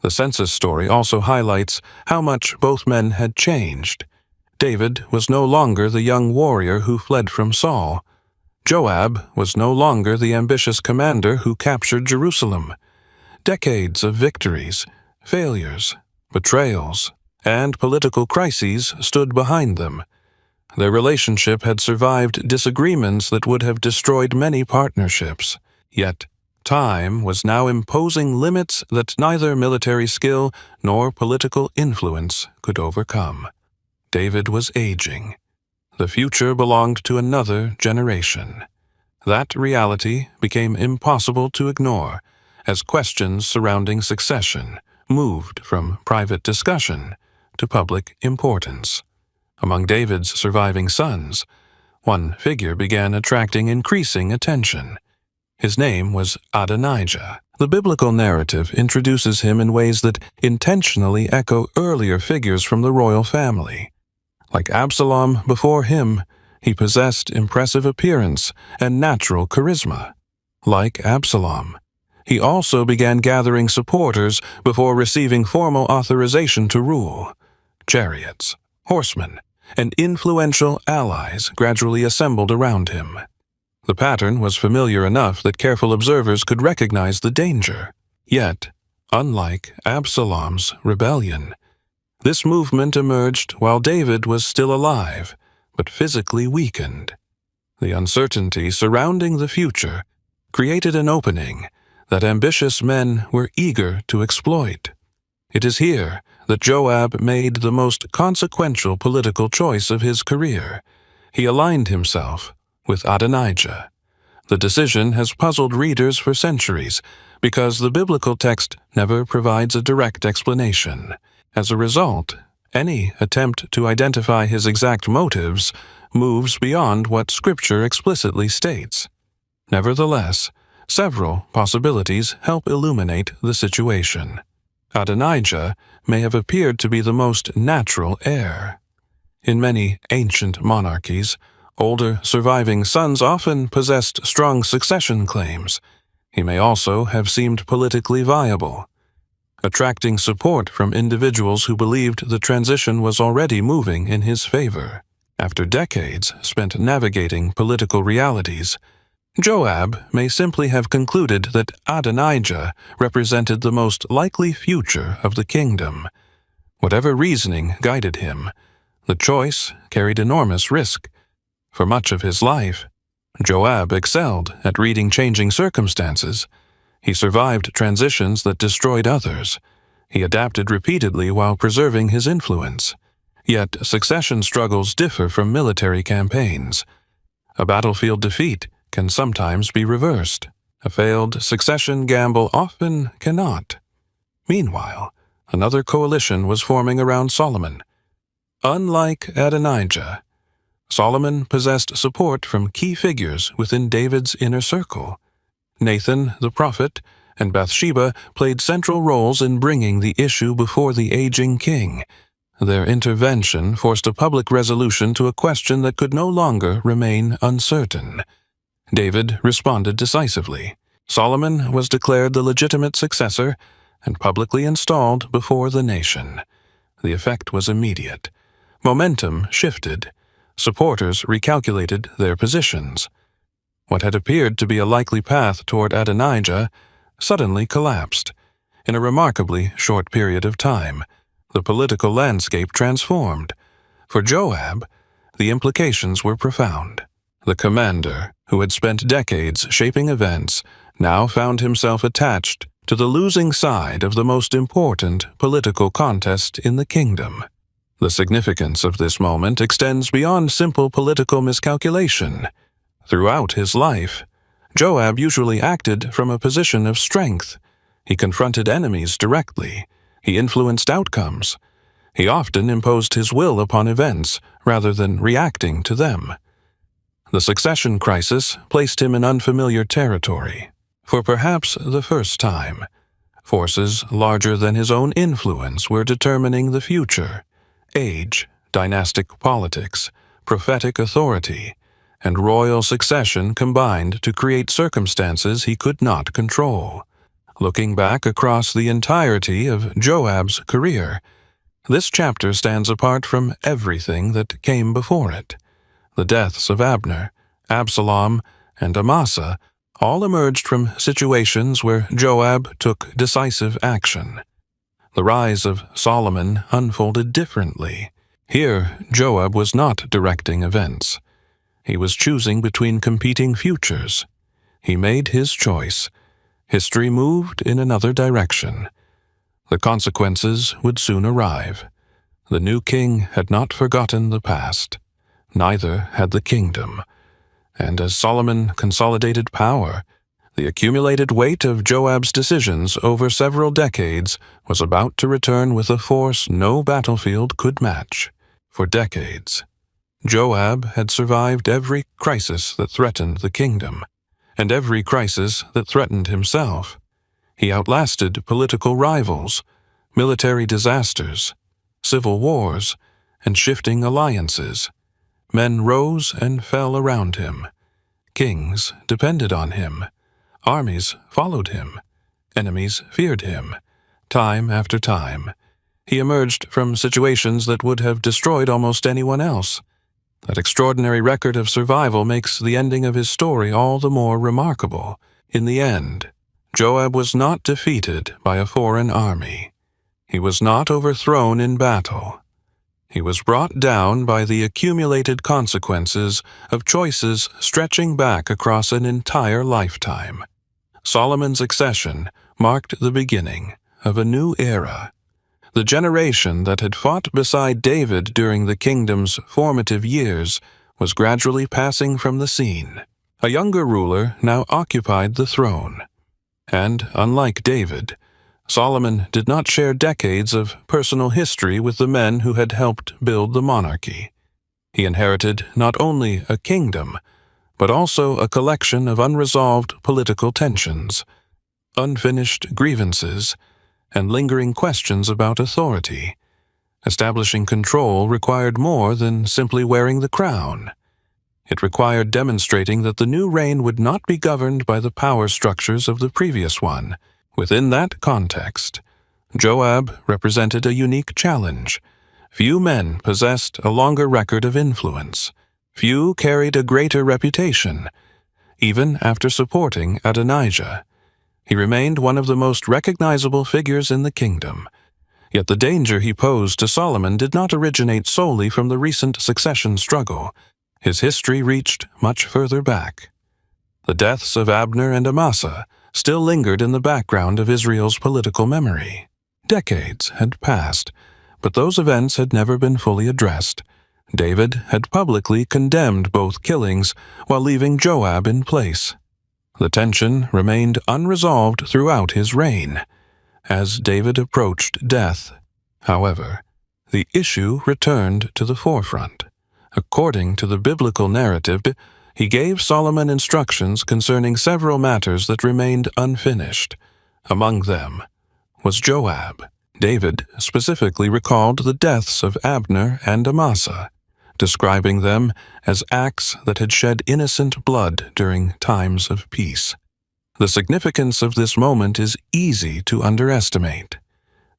The census story also highlights how much both men had changed. David was no longer the young warrior who fled from Saul. Joab was no longer the ambitious commander who captured Jerusalem. Decades of victories, failures, betrayals, and political crises stood behind them. Their relationship had survived disagreements that would have destroyed many partnerships. Yet, time was now imposing limits that neither military skill nor political influence could overcome. David was aging. The future belonged to another generation. That reality became impossible to ignore as questions surrounding succession moved from private discussion to public importance. Among David's surviving sons, one figure began attracting increasing attention. His name was Adonijah. The biblical narrative introduces him in ways that intentionally echo earlier figures from the royal family. Like Absalom before him, he possessed impressive appearance and natural charisma. Like Absalom, he also began gathering supporters before receiving formal authorization to rule. Chariots, horsemen, and influential allies gradually assembled around him. The pattern was familiar enough that careful observers could recognize the danger. Yet, unlike Absalom's rebellion, this movement emerged while David was still alive, but physically weakened. The uncertainty surrounding the future created an opening that ambitious men were eager to exploit. It is here that Joab made the most consequential political choice of his career. He aligned himself with Adonijah. The decision has puzzled readers for centuries because the biblical text never provides a direct explanation. As a result, any attempt to identify his exact motives moves beyond what Scripture explicitly states. Nevertheless, several possibilities help illuminate the situation. Adonijah may have appeared to be the most natural heir. In many ancient monarchies, older surviving sons often possessed strong succession claims. He may also have seemed politically viable, attracting support from individuals who believed the transition was already moving in his favor. After decades spent navigating political realities, Joab may simply have concluded that Adonijah represented the most likely future of the kingdom. Whatever reasoning guided him, the choice carried enormous risk. For much of his life, Joab excelled at reading changing circumstances. He survived transitions that destroyed others. He adapted repeatedly while preserving his influence. Yet succession struggles differ from military campaigns. A battlefield defeat can sometimes be reversed. A failed succession gamble often cannot. Meanwhile, another coalition was forming around Solomon, Unlike Adonijah, Solomon possessed support from key figures within David's inner circle. Nathan, the prophet, and Bathsheba played central roles in bringing the issue before the aging king. Their intervention forced a public resolution to a question that could no longer remain uncertain. David responded decisively. Solomon was declared the legitimate successor and publicly installed before the nation. The effect was immediate. Momentum shifted. Supporters recalculated their positions. What had appeared to be a likely path toward Adonijah suddenly collapsed. In a remarkably short period of time, the political landscape transformed. For Joab, the implications were profound. The commander, who had spent decades shaping events, now found himself attached to the losing side of the most important political contest in the kingdom. The significance of this moment extends beyond simple political miscalculation. Throughout his life, Joab usually acted from a position of strength. He confronted enemies directly. He influenced outcomes. He often imposed his will upon events rather than reacting to them. The succession crisis placed him in unfamiliar territory. For perhaps the first time, forces larger than his own influence were determining the future. Age, dynastic politics, prophetic authority, and royal succession combined to create circumstances he could not control. Looking back across the entirety of Joab's career, this chapter stands apart from everything that came before it. The deaths of Abner, Absalom, and Amasa all emerged from situations where Joab took decisive action. The rise of Solomon unfolded differently. Here, Joab was not directing events. He was choosing between competing futures. He made his choice. History moved in another direction. The consequences would soon arrive. The new king had not forgotten the past. Neither had the kingdom. And as Solomon consolidated power, the accumulated weight of Joab's decisions over several decades was about to return with a force no battlefield could match. For decades, Joab had survived every crisis that threatened the kingdom, and every crisis that threatened himself. He outlasted political rivals, military disasters, civil wars, and shifting alliances. Men rose and fell around him. Kings depended on him. Armies followed him. Enemies feared him. Time after time, he emerged from situations that would have destroyed almost anyone else. That extraordinary record of survival makes the ending of his story all the more remarkable. In the end, Joab was not defeated by a foreign army. He was not overthrown in battle. He was brought down by the accumulated consequences of choices stretching back across an entire lifetime. Solomon's accession marked the beginning of a new era. The generation that had fought beside David during the kingdom's formative years was gradually passing from the scene. A younger ruler now occupied the throne. And, unlike David, Solomon did not share decades of personal history with the men who had helped build the monarchy. He inherited not only a kingdom, but also a collection of unresolved political tensions, unfinished grievances, and lingering questions about authority. Establishing control required more than simply wearing the crown. It required demonstrating that the new reign would not be governed by the power structures of the previous one. Within that context, Joab represented a unique challenge. Few men possessed a longer record of influence. Few carried a greater reputation. Even after supporting Adonijah, he remained one of the most recognizable figures in the kingdom. Yet the danger he posed to Solomon did not originate solely from the recent succession struggle. His history reached much further back. The deaths of Abner and Amasa still lingered in the background of Israel's political memory. Decades had passed, but those events had never been fully addressed. David had publicly condemned both killings while leaving Joab in place. The tension remained unresolved throughout his reign. As David approached death, however, the issue returned to the forefront. According to the biblical narrative, he gave Solomon instructions concerning several matters that remained unfinished. Among them was Joab. David specifically recalled the deaths of Abner and Amasa, describing them as acts that had shed innocent blood during times of peace. The significance of this moment is easy to underestimate.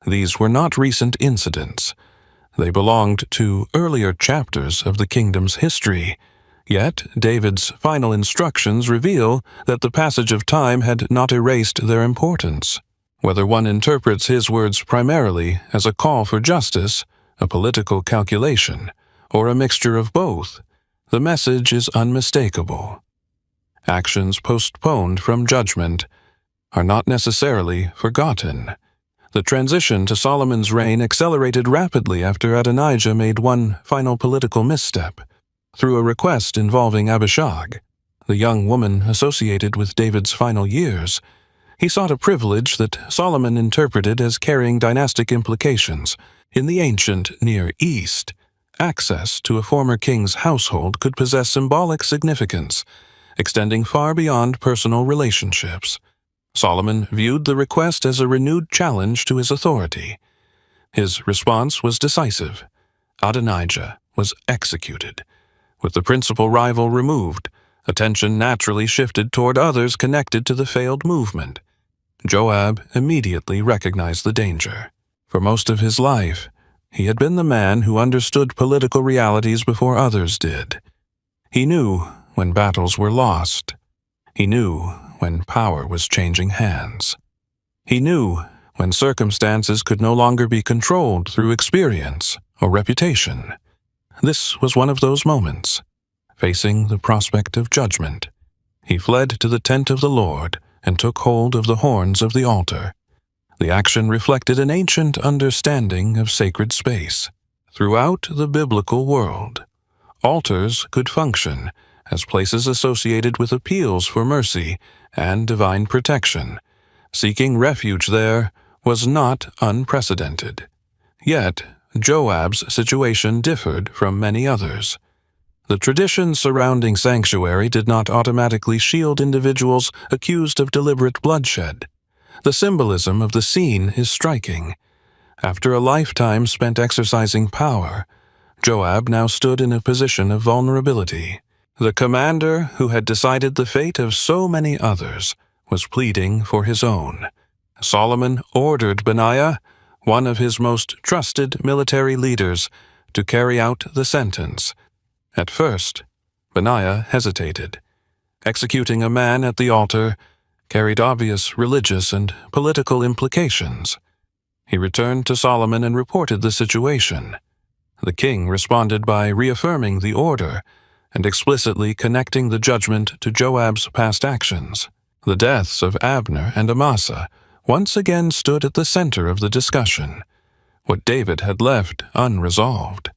These were not recent incidents. They belonged to earlier chapters of the kingdom's history. Yet, David's final instructions reveal that the passage of time had not erased their importance. Whether one interprets his words primarily as a call for justice, a political calculation, or a mixture of both, the message is unmistakable. Actions postponed from judgment are not necessarily forgotten. The transition to Solomon's reign accelerated rapidly after Adonijah made one final political misstep. Through a request involving Abishag, the young woman associated with David's final years, he sought a privilege that Solomon interpreted as carrying dynastic implications. In the ancient Near East, access to a former king's household could possess symbolic significance, extending far beyond personal relationships. Solomon viewed the request as a renewed challenge to his authority. His response was decisive. Adonijah was executed. With the principal rival removed, attention naturally shifted toward others connected to the failed movement. Joab immediately recognized the danger. For most of his life, he had been the man who understood political realities before others did. He knew when battles were lost. He knew when power was changing hands. He knew when circumstances could no longer be controlled through experience or reputation. This was one of those moments. Facing the prospect of judgment, he fled to the tent of the Lord and took hold of the horns of the altar. The action reflected an ancient understanding of sacred space. Throughout the biblical world, altars could function as places associated with appeals for mercy and divine protection. Seeking refuge there was not unprecedented. Yet, Joab's situation differed from many others. The tradition surrounding sanctuary did not automatically shield individuals accused of deliberate bloodshed. The symbolism of the scene is striking. After a lifetime spent exercising power, Joab now stood in a position of vulnerability. The commander who had decided the fate of so many others was pleading for his own. Solomon ordered Benaiah, one of his most trusted military leaders, to carry out the sentence. At first, Benaiah hesitated. Executing a man at the altar carried obvious religious and political implications. He returned to Solomon and reported the situation. The king responded by reaffirming the order and explicitly connecting the judgment to Joab's past actions. The deaths of Abner and Amasa once again stood at the center of the discussion, what David had left unresolved.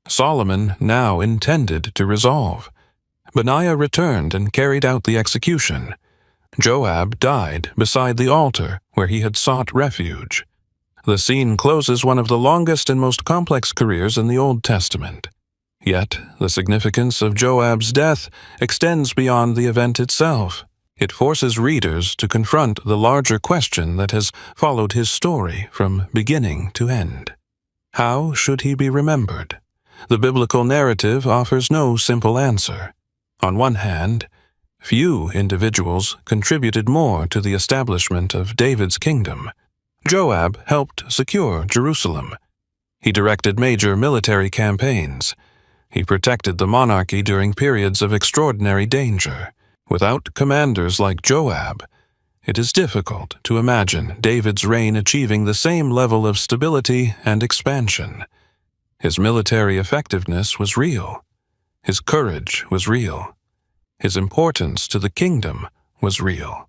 Solomon now intended to resolve. Benaiah returned and carried out the execution. Joab died beside the altar where he had sought refuge. The scene closes one of the longest and most complex careers in the Old Testament. Yet, the significance of Joab's death extends beyond the event itself. It forces readers to confront the larger question that has followed his story from beginning to end. How should he be remembered? The biblical narrative offers no simple answer. On one hand, few individuals contributed more to the establishment of David's kingdom. Joab helped secure Jerusalem. He directed major military campaigns. He protected the monarchy during periods of extraordinary danger. Without commanders like Joab, it is difficult to imagine David's reign achieving the same level of stability and expansion. His military effectiveness was real. His courage was real. His importance to the kingdom was real.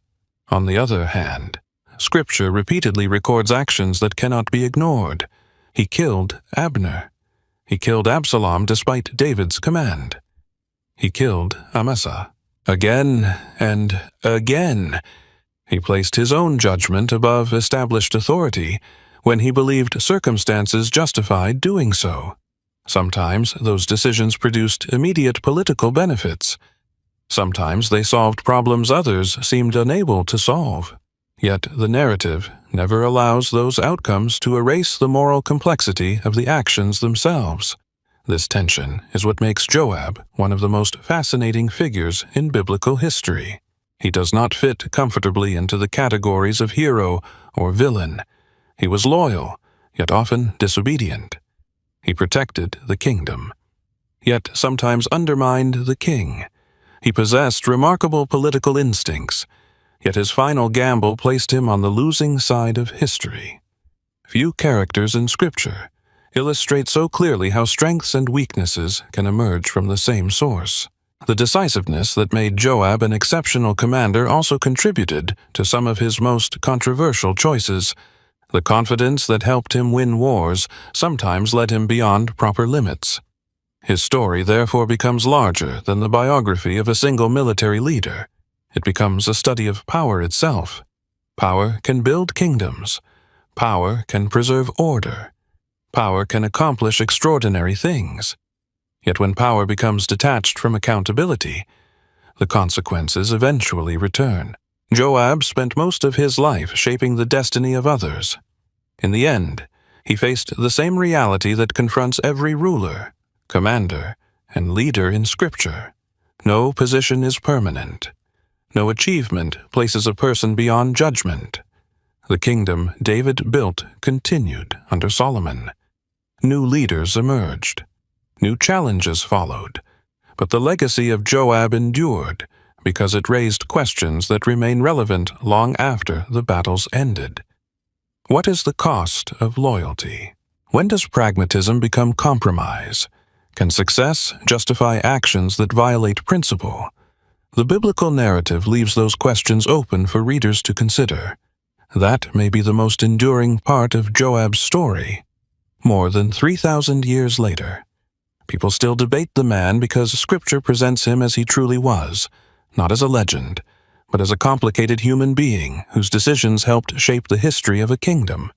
On the other hand, Scripture repeatedly records actions that cannot be ignored. He killed Abner. He killed Absalom despite David's command. He killed Amasa. Again and again, he placed his own judgment above established authority, when he believed circumstances justified doing so. Sometimes those decisions produced immediate political benefits. Sometimes they solved problems others seemed unable to solve. Yet the narrative never allows those outcomes to erase the moral complexity of the actions themselves. This tension is what makes Joab one of the most fascinating figures in biblical history. He does not fit comfortably into the categories of hero or villain. He was loyal, yet often disobedient. He protected the kingdom, yet sometimes undermined the king. He possessed remarkable political instincts, yet his final gamble placed him on the losing side of history. Few characters in Scripture illustrate so clearly how strengths and weaknesses can emerge from the same source. The decisiveness that made Joab an exceptional commander also contributed to some of his most controversial choices. The confidence that helped him win wars sometimes led him beyond proper limits. His story therefore becomes larger than the biography of a single military leader. It becomes a study of power itself. Power can build kingdoms. Power can preserve order. Power can accomplish extraordinary things. Yet when power becomes detached from accountability, the consequences eventually return. Joab spent most of his life shaping the destiny of others. In the end, he faced the same reality that confronts every ruler, commander, and leader in Scripture. No position is permanent. No achievement places a person beyond judgment. The kingdom David built continued under Solomon. New leaders emerged. New challenges followed. But the legacy of Joab endured because it raised questions that remain relevant long after the battles ended. What is the cost of loyalty? When does pragmatism become compromise? Can success justify actions that violate principle? The biblical narrative leaves those questions open for readers to consider. That may be the most enduring part of Joab's story. More than 3,000 years later, people still debate the man because Scripture presents him as he truly was, not as a legend, but as a complicated human being whose decisions helped shape the history of a kingdom.